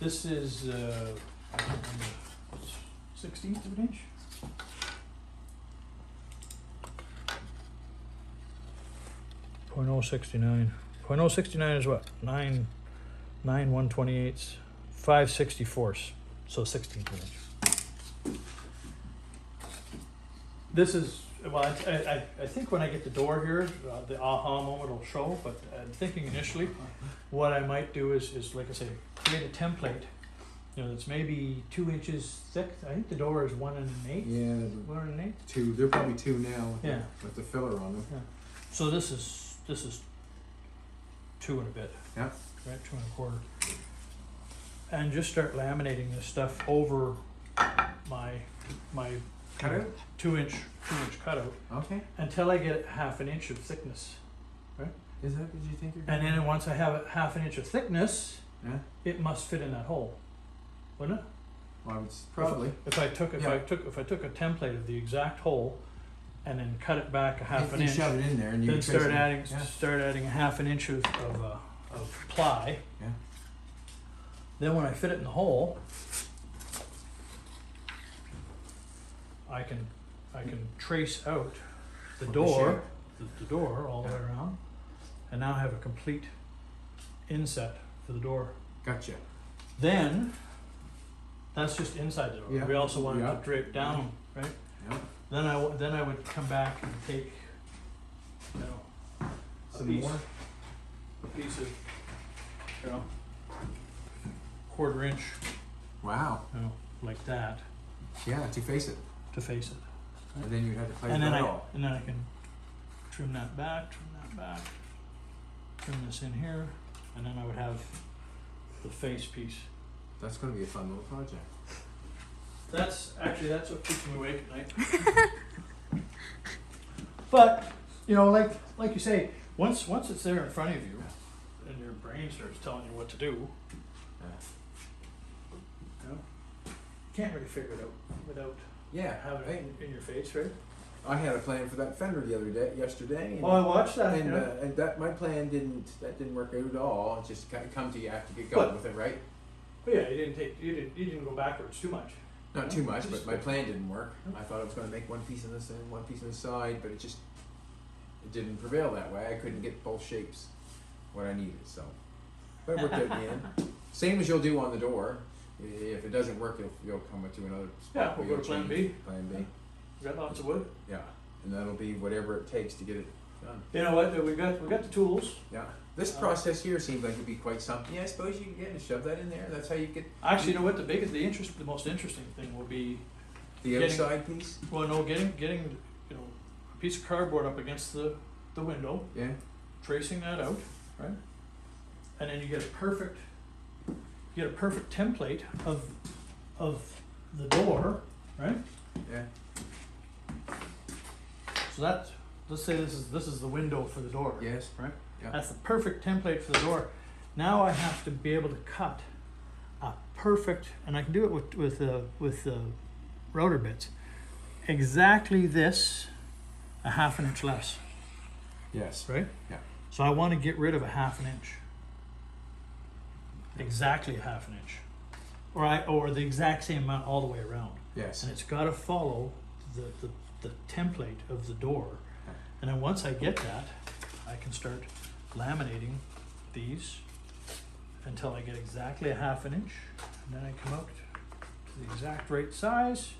this is 1/16 of an inch. .069 is what? 9 1/28, 5/64, so 1/16 of an inch. This is, well, I think when I get the door here, the aha moment will show, but I'm thinking initially, what I might do is like I say, create a template, you know, that's maybe 2 inches thick. I think the door is 1 1/8. Yeah, 1 1/8. two. They're probably two now. With Yeah. with the filler on them. So this is 2 and a bit. Yeah. Right, 2 1/4. And just start laminating this stuff over my Cut out. 2 inch cutout Okay. until I get 1/2 inch of thickness. Is that what you think you're? And then once I have it 1/2 inch of thickness, Yeah. it must fit in that hole, wouldn't it? Well, probably. If I took Yeah. a template of the exact hole, and then cut it back 1/2 You inch, shove it in there, and you then can trace start it. adding Yeah. 1/2 inch of ply. Yeah. Then when I fit it in the hole, I can trace out the What door, the door all the way around, and now I have a complete inset for the door. Gotcha. Then that's just inside the door. Yeah. We also want it Yeah. to drape down, right? Yeah. Then I would come back and take, you know, Some piece. more. a piece of, you know, 1/4 inch, Wow. you know, like that Yeah, to face it, to face it. and then you'd have to place And it then all. I can trim that back, trim this in here, and then I would have the face piece. That's going to be a fun little project. That's what keeps me awake at night. But you know, like you say, once it's there in front of you, and your brain starts telling you what to do, you know, you can't really figure it out without Yeah. having it in your face, right? I had a plan for that fender yesterday. And, Oh, I watched that. and, Yeah. and that my plan didn't work out at all. It just kind of come to you after you get going But- with it, right? But yeah, you didn't go backwards too much. Not too much, Just- but my plan didn't work. I thought I was going to make one piece on this end, one piece on the side, but it didn't prevail that way. I couldn't get both shapes what I needed, so. But it worked out in the end. Same as you'll do on the door. If it doesn't work, you'll come to another spot. Yeah, we'll where go to you'll plan change B. Plan B. We got lots of wood. Yeah, and that'll be whatever it takes to get it done. You know what? We got the tools. Yeah, this process here seems like it'd be quite something. Yeah, I suppose you can shove that in there. That's how you get Actually, you know what? The most interesting thing will be, the Getting- outside piece. well, no, getting you know, a piece of cardboard up against the window, Yeah, tracing that out, right? And then you get a perfect template of the door, right? yeah, So let's say this is the window for the door. yes, Right? Yeah. That's the perfect template for the door. Now I have to be able to cut a perfect, and I can do it with the router bits. Exactly this, 1/2 inch less, yes. right? Yeah. So I want to get rid of 1/2 inch. Exactly 1/2 inch, or the exact same amount all the way around. Yes. And it's got to follow the template of the door. And then once I get that, I can start laminating these until I get exactly 1/2 inch, and then I come out to the exact right size.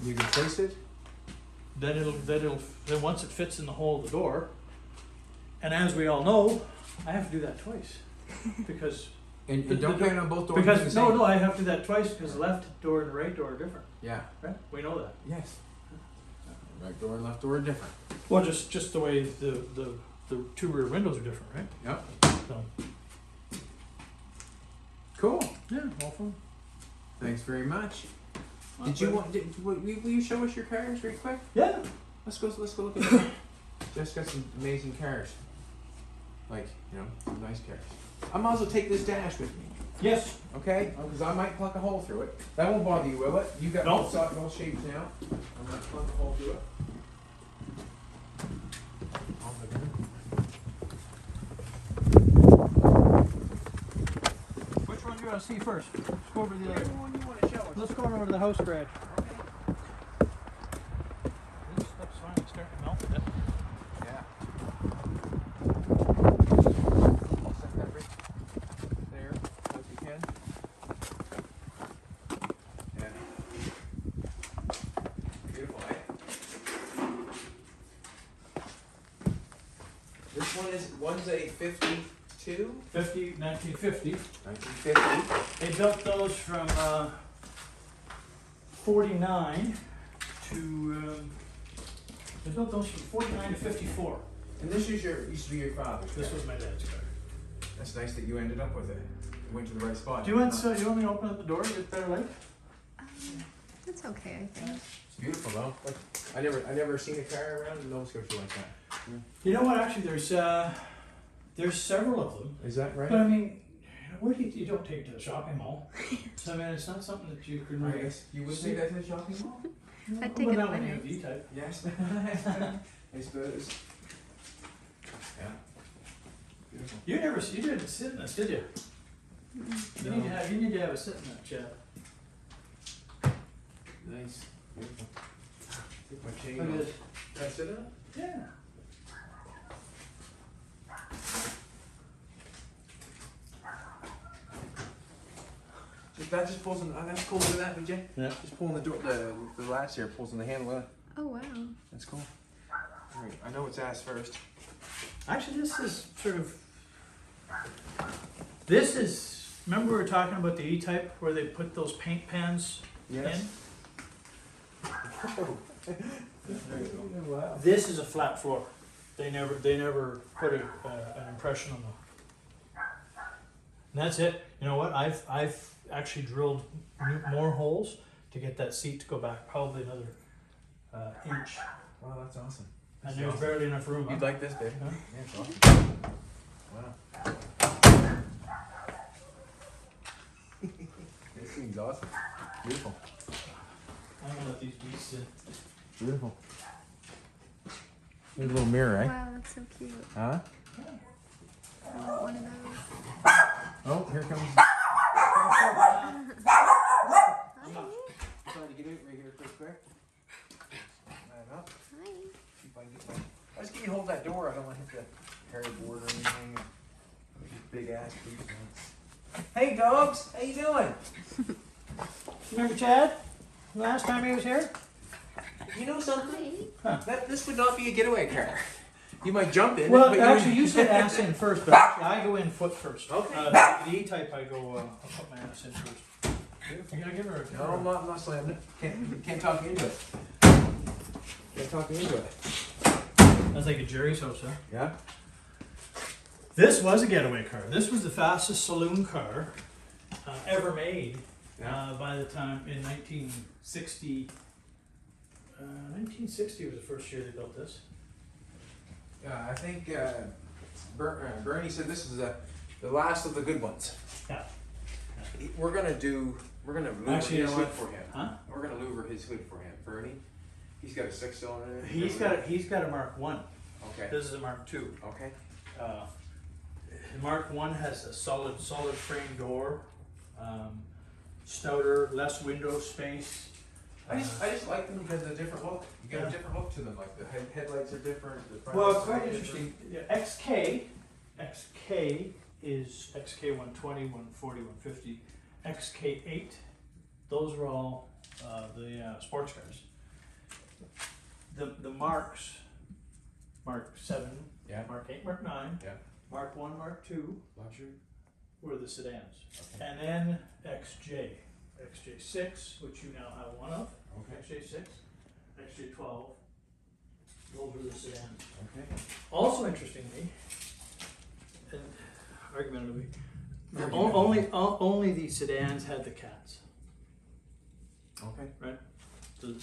You can trace it. Then once it fits in the hole of the door, and as we all know, I have to do that twice because And The- don't the- plan on both doors being the because same. no, I have to do that twice because the left door and the right door are different. Yeah. Right? We know that. Yes. Right door and left door are different. Well, just the way the two rear windows are different, right? Yep. So Cool. yeah, all fun. Thanks very much. Will you show us your cars real quick? Yeah. Let's go look at them. Jeff's got some amazing cars. Like, some nice cars. I might as well take this dash with me, Yes. okay? Because I might plug a hole through it. That won't bother you, will it? You got No. all shapes now. I might plug a hole through it. Which one do you want to see first? Let's go over to the other. Whichever one you want to show us. Let's go over to the house garage. This stuff's finally starting to melt a bit. Yeah. I'll set that right there, as you can. Yeah. Beautiful, eh? one's a 52? 1950. 1950. They built those from 49 to, they built those from 49 to 54. And this is used to be your father's This car. was my dad's car. That's nice that you ended up with it. You went to the right spot. Do you want me to open up the door to get better light? It's okay, I think. It's beautiful though. Like, I never seen a car around in Nova Scotia like that. You know what, actually, there's several of them. Is that right? But I mean, where do you don't take to the shopping mall. So I mean, it's not something that you can I really. guess you would take that to the shopping mall? I'd take Well, it not to when you have Veneer. V-type. Yes. I suppose. Yeah. Beautiful. You didn't sit in this, did you? You need to have a sit in that chair. Nice. Beautiful. Take my chain Look at off. this. Can I sit in it? Yeah. That just pulls in. That's cool. Look at that, would you? Yeah. Just pulling the door. The latch here pulls in the handle. Oh, wow. That's cool. All right. I know it's ass first. Actually, this is sort of. This is. Remember we were talking about the E-type where they put those paint pans in? Wow. This is a flat floor. They never put an impression on them. And that's it. You know what? I've actually drilled more holes to get that seat to go back probably another inch. Wow, that's awesome. And there's barely enough room. You'd Huh? like this, baby? Huh? Yeah, it's awesome. Wow. This thing's awesome. Beautiful. I'm gonna let these beasts in. Beautiful. There's a little mirror, eh? Wow, that's so cute. Huh? I want one of those. Oh, here comes. Hi. Trying to get out right here quick. Line up. Hi. See if I can get my. I just can hold that door. I don't want to hit the paraboard or anything. Big ass boots. Hey dogs, how you doing? Remember Chad? Last time he was here? You know something? Hi. This would not be a getaway car. You might jump in. Well, but actually, you said ass in first, but actually, I go in foot first. Okay. The E-type, I go. I'll put my ass in first. You gotta give her a. No, I'm not slamming it. Can't talk me into it. Can't talk me into it. That's like a Jerry's house, huh? Yeah. This was a getaway car. This was the fastest saloon car ever made by the time in 1960. 1960 was the first year they built this. I think Bernie said this is the last of the good ones. Yeah. We're gonna louver Actually, you his know hood what? for him. Huh? We're gonna louver his hood for him. Bernie, he's got a 6-cylinder. He's got a Mark 1. Okay. This is a Mark 2. Okay. The Mark 1 has a solid frame door, stouter, less window space. I just like them because of the different look. You get a different look to them. Like the headlights are different. The front Well, lights it's are quite different. interesting. XK is XK 120, 140, 150. XK8, those are all the sports cars. The Marks, Mark 7, Yeah. Mark 8, Mark 9, Yeah. Mark 1, Mark 2 Luxury. were the sedans. Okay. And then XJ6, which you now have one of, Okay. XJ6, XJ12, those were the sedans. Okay. Also interestingly, and argumentatively, only the sedans had the cats. Okay. The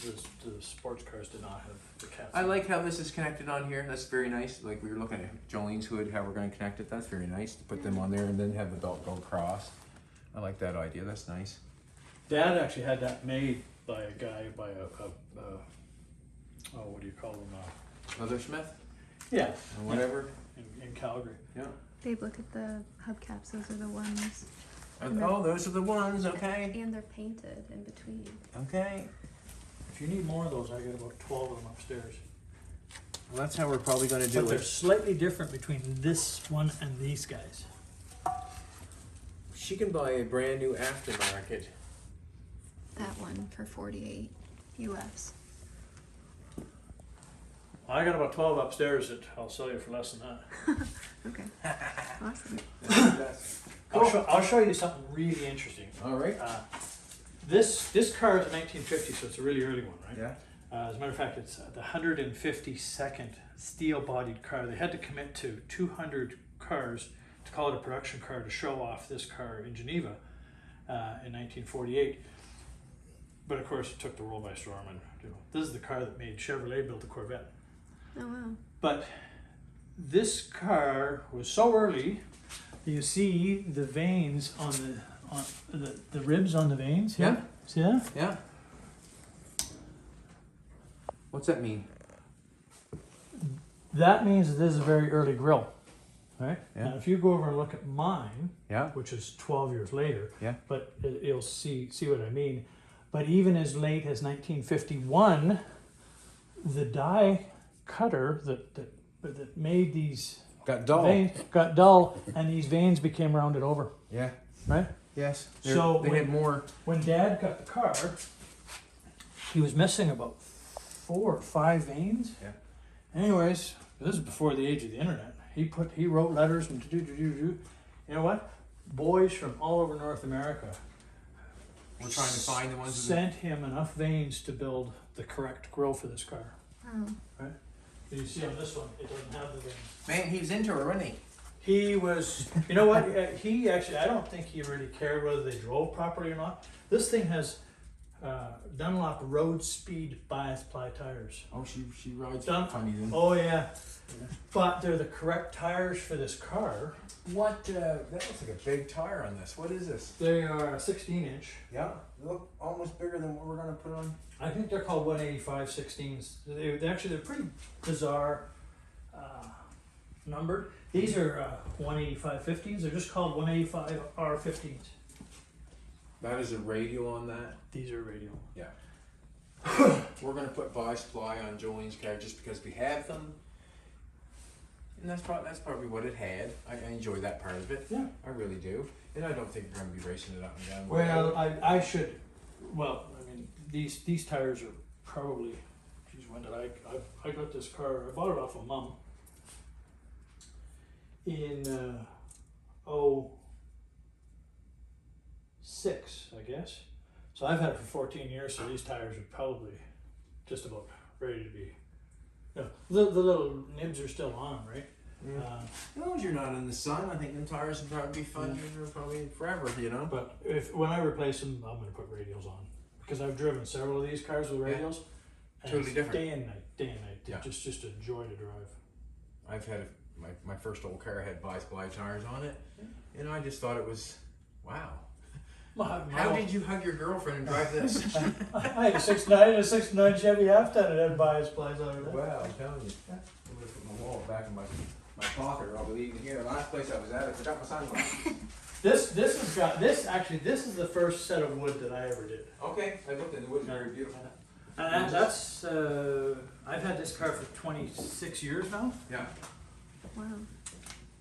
sports cars did not have the cats. I like how this is connected on here. That's very nice. Like we were looking at Jolene's hood, how we're going to connect it. That's very nice to put them on there and then have the belt go across. I like that idea. That's nice. Dad actually had that made by a guy, by what do you call them? Leathersmith Yeah, or whatever. in Calgary. Yeah. Babe, look at the hubcaps. Those are the ones. Oh, those are the ones. Okay. And they're painted in between. Okay. If you need more of those, I got about 12 of them upstairs. Well, that's how we're probably going to do But they're it. slightly different between this one and these guys. She can buy a brand new aftermarket. That one for 48 US. I got about 12 upstairs that I'll sell you for less than that. Okay. Awesome. I'll show you something really interesting. All right. This car is a 1950, so it's a really early one, right? Yeah. As a matter of fact, it's the 152nd steel-bodied car. They had to commit to 200 cars to call it a production car to show off this car in Geneva in 1948. But of course, it took the world by storm. And this is the car that made Chevrolet build the Corvette. Oh wow. But this car was so early. You see the veins on the ribs on the veins here? Yeah. See that? Yeah. What's that mean? That means that this is a very early grill, right? Yeah. Now, if you go over and look at mine, Yeah. which is 12 years later, Yeah. but you'll see what I mean. But even as late as 1951, the die cutter that made these Got dull. veins got dull, and these veins became rounded over, Yeah. right? Yes. So They had more. When Dad got the car, he was missing about 4 or 5 veins. Yeah. Anyways, this is before the age of the internet. He wrote letters and You know what? Boys from all over North America We're trying to find the ones. sent him enough veins to build the correct grill for this car. Oh. You see on this one, it doesn't have the veins. Man, he was into her, wasn't he? He was, you know what? He actually, I don't think he really cared whether they drove properly or not. This thing has Dunlop road speed bias ply tires. Oh, she rides Done. funny then. Oh yeah, but they're the correct tires for this car. What? That looks like a big tire on this. What is this? They are a 16-inch. Yeah. They look almost bigger than what we're gonna put on. I think they're called 185 16s. They're pretty bizarre numbered. These are 185 15s. They're just called 185 R15s. That is a radial on that. These are radial. We're gonna put bias ply on Jolene's car just because we have them. And that's probably what it had. I enjoy that part of it. Yeah. I really do. And I don't think we're gonna be racing it up and down. Well, I should. Well, I mean, these tires are probably. Geez, when did I got this car? I bought it off of Mum in 06, I guess. So I've had it for 14 years. So these tires are probably just about ready to be. No, the little nibs are still on, right? As long as you're not in the sun, I think them tires will probably be fun probably forever, you know. But when I replace them, I'm going to put radials on because I've driven several of these cars with radials. And Totally it's different. Day and night. Yeah. Just a joy to drive. I've had my first old car had bias ply tires on it, and I just thought it was wow. How did you hug your girlfriend and drive this? I had a 69 Chevy half ton that had bias plies on it. Wow, I'm telling you. I'm gonna put my wallet back in my pocket, or I'll be leaving here. The last place I was at, I forgot my sunglasses. This is the first set of wood that I ever did. Okay, I looked at the wood, very beautiful. And that's I've had this car for 26 years now. Yeah. Wow.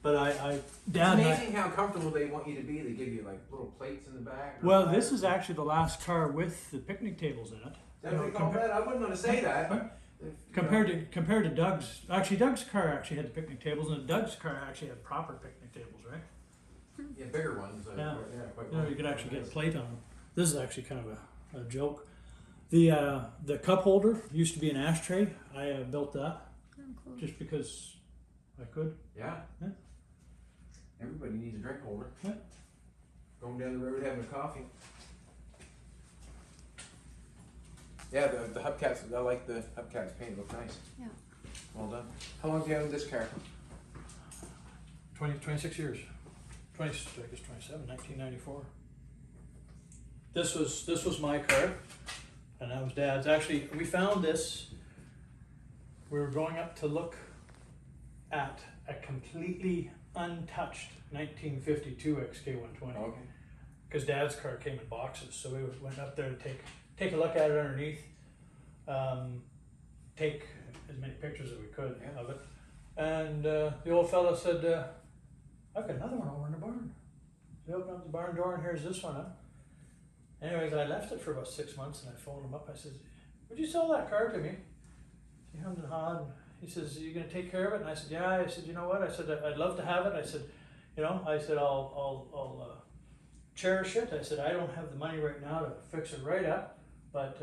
But It's amazing how comfortable they want you to be. They give you like little plates in the back. Well, this is actually the last car with the picnic tables in it. Is that what they call that? I wasn't gonna say that. Compared to Doug's, Doug's car actually had the picnic tables, and Doug's car actually had proper picnic tables, right? Yeah, bigger ones. Yeah. Quite You know, you could actually get a plate on them. This is actually kind of a joke. The cup holder used to be an ashtray. I built that Oh, cool. just because I could. Yeah. Yeah. Everybody needs a drink holder. Yeah. Going down the road having a coffee. Yeah, the hubcaps, I like the hubcaps paint, look nice. Yeah. Well done. How long have you owned this car? 26 years. 27, 1994. This was my car, and that was Dad's. Actually, we found this. We were going up to look at a completely untouched 1952 XK120. Okay. Because Dad's car came in boxes, so we went up there to take a look at it underneath, take as many pictures as we could of it, and the old fella said, "I've got another one over in the barn." So we opened up the barn door, and here's this one. Anyways, I left it for about 6 months, and I phoned him up. I said, "Would you sell that car to me?" He hummed and hawed. he says, "Are you gonna take care of it?" And I said, "Yeah." I said, "You know what?" I said, "I'd love to have it." I said, "You know," I said, I'll cherish it." I said, "I don't have the money right now to fix it right up, but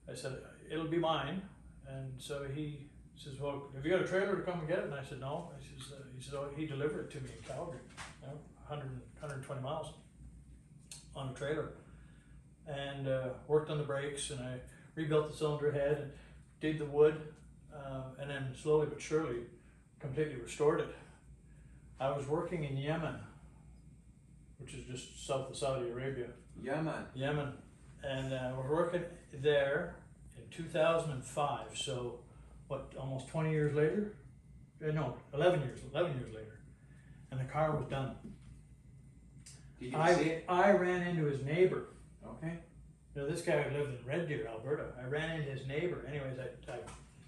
I said it'll be mine." And so he says, "Well, have you got a trailer to come and get it?" And I said, "No." He said, "Oh, he delivered it to me in Calgary, 120 miles on a trailer, and worked on the brakes, and I rebuilt the cylinder head and did the wood, and then slowly but surely completely restored it." I was working in Yemen, which is just south of Saudi Arabia. Yemen, and we're working there in 2005. So, what? Almost 20 years later? No, 11 years later, and the car was done. Did you see it? I ran into his neighbor. Okay. You know, this guy lived in Red Deer, Alberta. I ran into his neighbor. Anyways,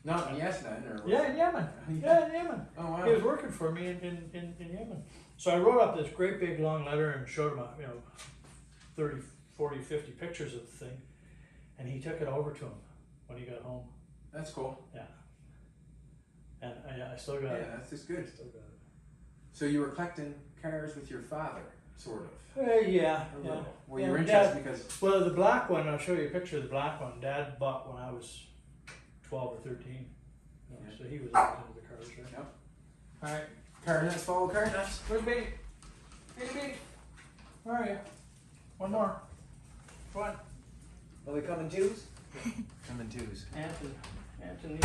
Not in Yesnan, or yeah, in Yemen. Yeah, in Yemen. Oh wow. He was working for me in Yemen. So I wrote up this great big long letter and showed him, 30, 40, 50 pictures of the thing. And he took it over to him when he got home. That's cool. Yeah. And I still got it. Yeah, that's just good. Still got it. So you were collecting cars with your father, sort of. Yeah. A Yeah. little. Well, Yeah, you were Dad- interested because. Well, the black one, I'll show you a picture of the black one. Dad bought when I was 12 or 13. You know, Yeah. So he was into the cars, right? Yep. All right. Car nuts follow car nuts. Where's Beatty? Beatty. Where are you? One more. Go on. Will they come in twos? Come in twos. Anthony's.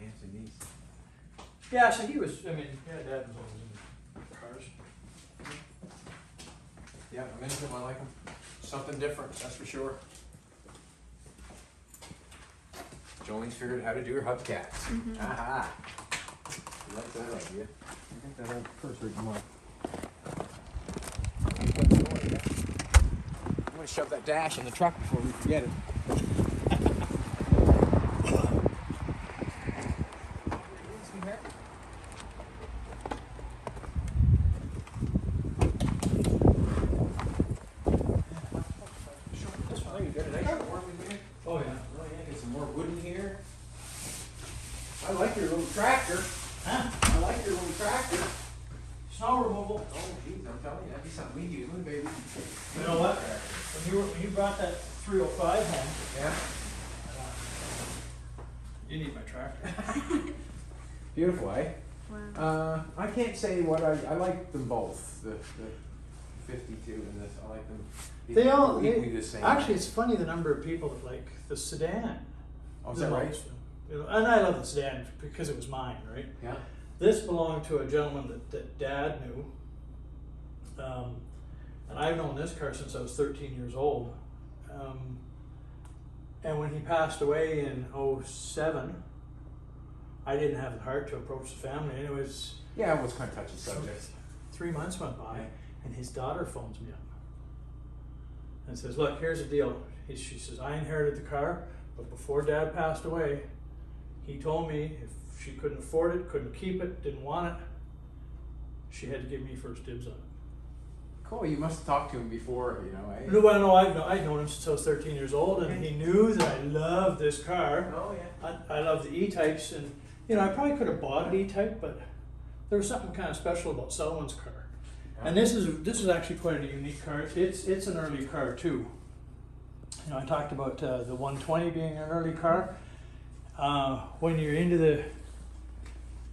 Anthony's. Yeah, so he was, Dad was always in cars. Yeah, I'm into them. I like them. Something different, that's for sure. Jolene's figured out how to do her hubcaps. Mhm. Aha! You like that idea? I think that first rate more. I'm gonna shove that dash in the truck before we forget it. Oh, yeah. Get some more wood in here. I like your little tractor. Huh? I like your little tractor. Snow removal. Oh, geez, I'm telling you, that'd be something we use, baby. You know what? When you brought that 305 home, Yeah. you need my tractor. Beautiful, eh? Wow. I can't say what I like them both. The 52 and this. I like them. They all- equally the same. Actually, it's funny the number of people that like the sedan. Oh, is the that right? most. You know, and I love the sedan because it was mine, right? Yeah. This belonged to a gentleman that Dad knew. And I've known this car since I was 13 years old. And when he passed away in 07, I didn't have the heart to approach the family. Anyways, Yeah, it was kind of touchy subject. 3 months went by, Yeah. and his daughter phones me up and says, "Look, here's the deal." She says, "I inherited the car, but before Dad passed away, he told me if she couldn't afford it, couldn't keep it, didn't want it, she had to give me first dibs on it." Cool. You must have talked to him before, eh? Well, no, I've known him since I was 13 years old, and he knew that I loved this car. Oh yeah. I love the E-types, and I probably could have bought an E-type, but there was something kind of special about Selwyn's car. And this is actually quite a unique car. It's an early car too. I talked about the 120 being an early car. When you're into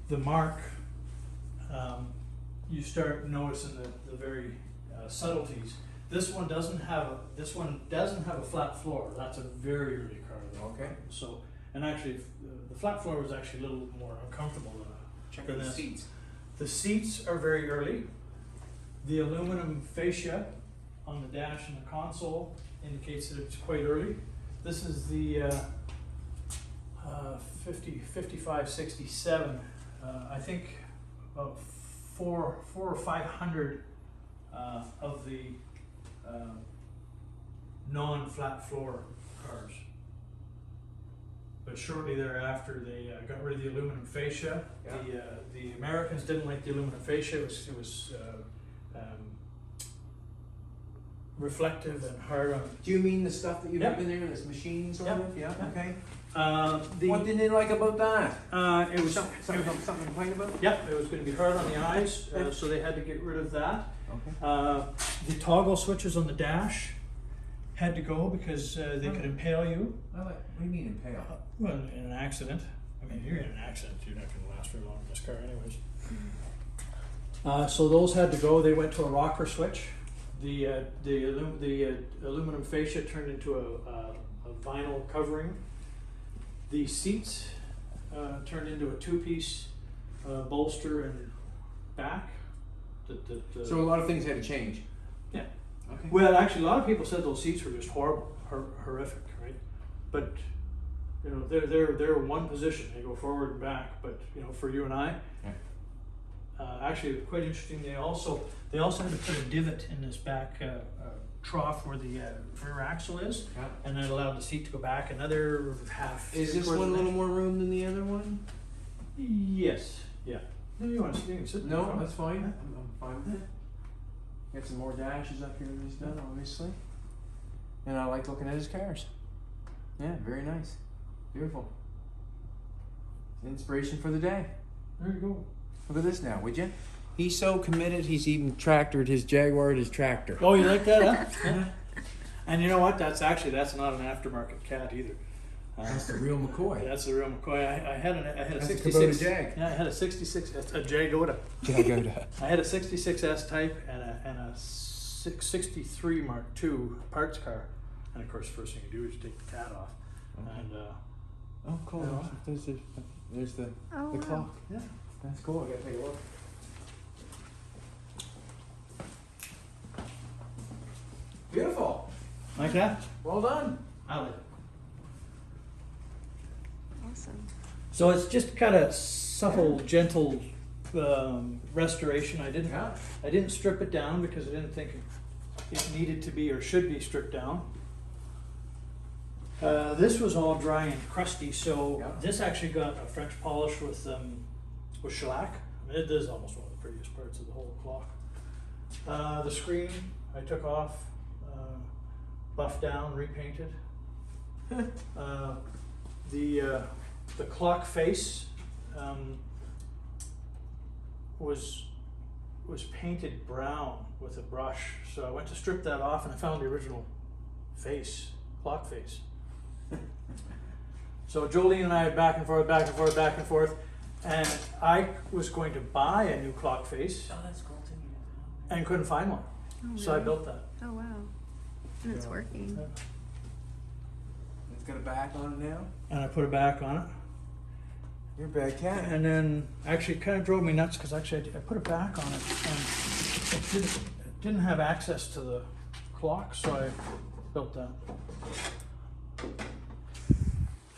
the mark, you start noticing the very subtleties. This one doesn't have a flat floor. That's a very early car though. Okay. So, and actually, the flat floor was actually a little more uncomfortable Check than out the this. seats. The seats are very early. The aluminum fascia on the dash and the console indicates that it's quite early. This is the 5567. I think about four or 500 of the non-flat floor cars. But shortly thereafter, they got rid of the aluminum fascia. Yeah. The Americans didn't like the aluminum fascia. It was reflective and hard on. Do you mean the stuff that you Yeah. have in there, this machine sort Yeah. of? Yeah, Yeah. okay. The What didn't they like about that? it was Something to complain about? Yep, it was going to be hard on the eyes, so they had to get rid of that. Okay. The toggle switches on the dash had to go because they could impale you. What do you mean impale? Well, in an accident. I mean, you're in an accident, you're not going to last very long in this car, anyways. So those had to go. They went to a rocker switch. The aluminum fascia turned into a vinyl covering. The seats turned into a two-piece bolster and back. So a lot of things had to change. Yeah. Okay. Well, actually, a lot of people said those seats were just horrible, horrific, right? But you know, they're one position. They go forward and back. But you know, for you and I, actually, quite interesting. They also had to put a divot in this back trough where the rear axle is, Yeah. and that allowed the seat to go back another half. Is this one a little more room than the other one? Yes. Yeah. No, you want to sit? You can sit. No, that's fine. I'm fine with it. Got some more dashes up here that he's done, obviously. And I like looking at his cars. Yeah, very nice. Beautiful. Inspiration for the day. There you go. Look at this now, would you? He's so committed, he's even tractored his Jaguar at his tractor. Oh, you like that, huh? Yeah. And you know what? That's not an aftermarket cat either. That's the real McCoy. That's the real McCoy. I had a That's a 66. Kubota Jag. Yeah, I had a 66. That's a Jaguar. Jagoda. I had a 66S type and a 63 Mark II parts car. And of course, first thing you do is you take the cat off. Okay. And Oh, cool. Yeah. There's the Oh, wow. clock. yeah. That's cool. I gotta take a look. Beautiful. Like that? Well done. I like it. Awesome. So it's just kind of subtle, gentle restoration. I didn't strip it down because I didn't think it needed to be or should be stripped down. This was all dry and crusty, so Yeah. this actually got a French polish with shellac. I mean, it is almost one of the prettiest parts of the whole clock. The screen I took off, buffed down, repainted. The clock face was painted brown with a brush, so I went to strip that off and I found the original face, clock face. So Jolene and I back and forth, and I was going to buy a new clock face Oh, that's cool too. and couldn't find one, Oh, so I really? built that. Oh, wow. And it's working. It's got a back on it now. And I put it back on it. You're a bad cat. And then actually it kind of drove me nuts because actually I put it back on it and it didn't have access to the clock, so I built that.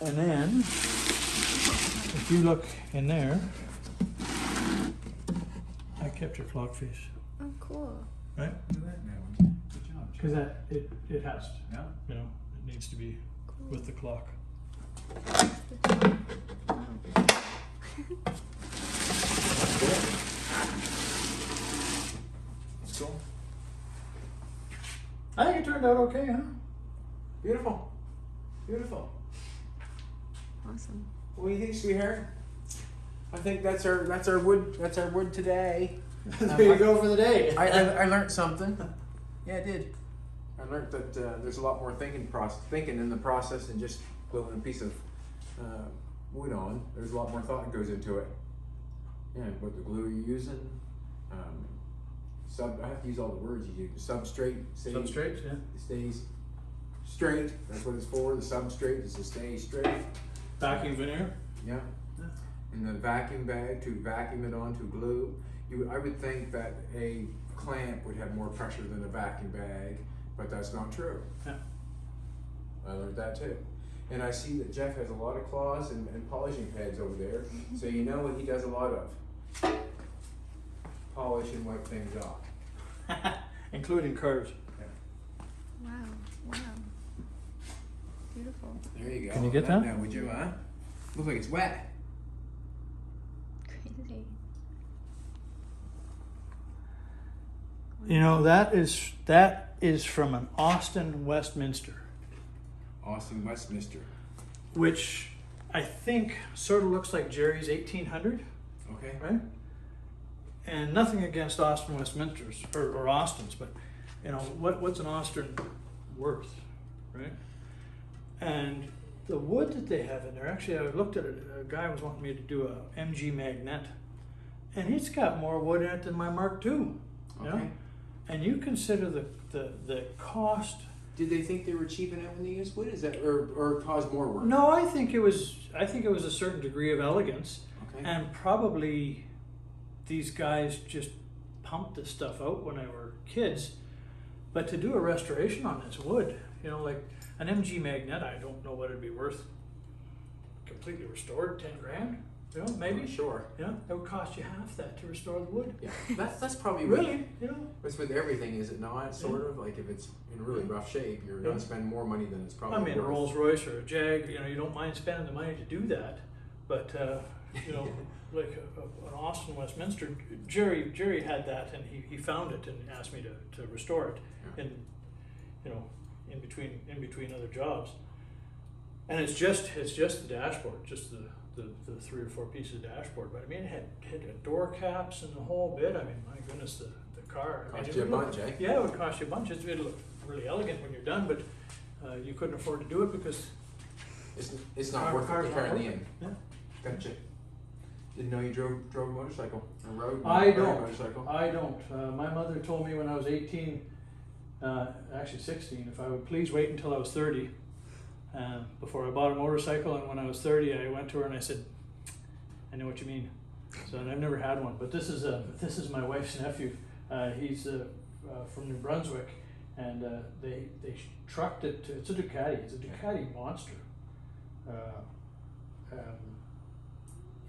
And then if you look in there, I kept your clock face, Oh, cool. right? Do that now. Good job. Because it has to, Yeah. you know, it needs to be Cool. with the clock. Good job. Wow. That's cool. I think it turned out okay, huh? Beautiful. Beautiful. Awesome. What do you think, sweetheart? I think that's our wood today. There you go for the day. I learned something. Yeah, I did. I learned that there's a lot more thinking in the process than just gluing a piece of wood on. There's a lot more thought that goes into it. Yeah, what the glue you're using. I have to use all the words you use. Substrate. Substrate, yeah. It stays straight. That's what it's for. The substrate is to stay straight. Vacuum veneer. Yeah. Yeah. In the vacuum bag to vacuum it onto glue. I would think that a clamp would have more pressure than a vacuum bag, but that's not true. Yeah. I learned that too. And I see that Jeff has a lot of claws and polishing pads over there, so you know what he does a lot of. Polish and wipe things off. Including curves. Wow. Wow. Beautiful. There you go. Can you get that? Now, would you, huh? Looks like it's wet. Crazy. You know, that is from an Austin, Westminster, Austin, Westminster. which I think sort of looks like Jerry's 1800, Okay. right? And nothing against Austin, Westminsters or Austins, but you know what's an Austin worth, right? And the wood that they have in there, actually, I looked at it. A guy was wanting me to do a MG Magnet, and it's got more wood in it than my Mark II. You know? Okay. And you consider the cost. Did they think they were cheap enough when they used wood? Is that or cause more work? No, I think it was a certain degree of elegance, Okay. and probably these guys just pumped this stuff out when they were kids. But to do a restoration on this wood, you know, like an MG Magnet, I don't know what it'd be worth completely restored, 10 grand, you know, maybe. Sure. Yeah, it would cost you half that to restore the wood. Yeah. That's probably Really, you know. What's with everything, is it not? Sort of like if it's in really rough shape, you're gonna spend more money than it's probably I mean, a worth. Rolls Royce or a Jag, you know, you don't mind spending the money to do that, but you know, like an Austin Westminster, Jerry had that, and he found it and asked me to restore it, Yeah. in you know, in between other jobs, and it's just the dashboard, just the 3 or 4 pieces of dashboard, but I mean, it had door caps and the whole bit. I mean, my goodness, the car. I mean, Cost you a bunch, eh? Yeah, it would cost you a bunch. It'd look really elegant when you're done, but you couldn't afford to do it because It's not worth car's it not to turn worth in. it. Yeah. Gotcha. Didn't know you drove a motorcycle. A road I ride don't. motorcycle. I don't. My mother told me when I was 18, actually 16, if I would please wait until I was 30 before I bought a motorcycle. And when I was 30, I went to her and I said, "I know what you mean." So I've never had one, but this is my wife's nephew. He's from New Brunswick, and they trucked it to. It's a Ducati. It's a Ducati monster.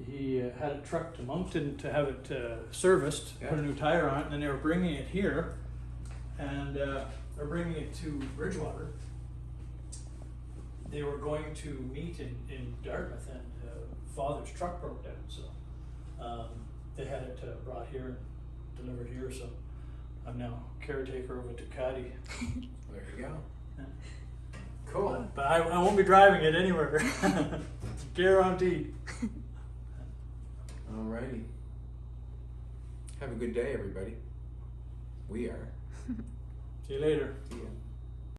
He had it trucked to Moncton to have it serviced, Yeah. put a new tire on it, and then they were bringing it here, and they're bringing it to Bridgewater. They were going to meet in Dartmouth, and father's truck broke down, so they had it brought here and delivered here. So I'm now caretaker of a Ducati. There you go. Yeah. Cool. But I won't be driving it anywhere. Guaranteed. Alrighty. Have a good day, everybody. We are. See you later. See ya.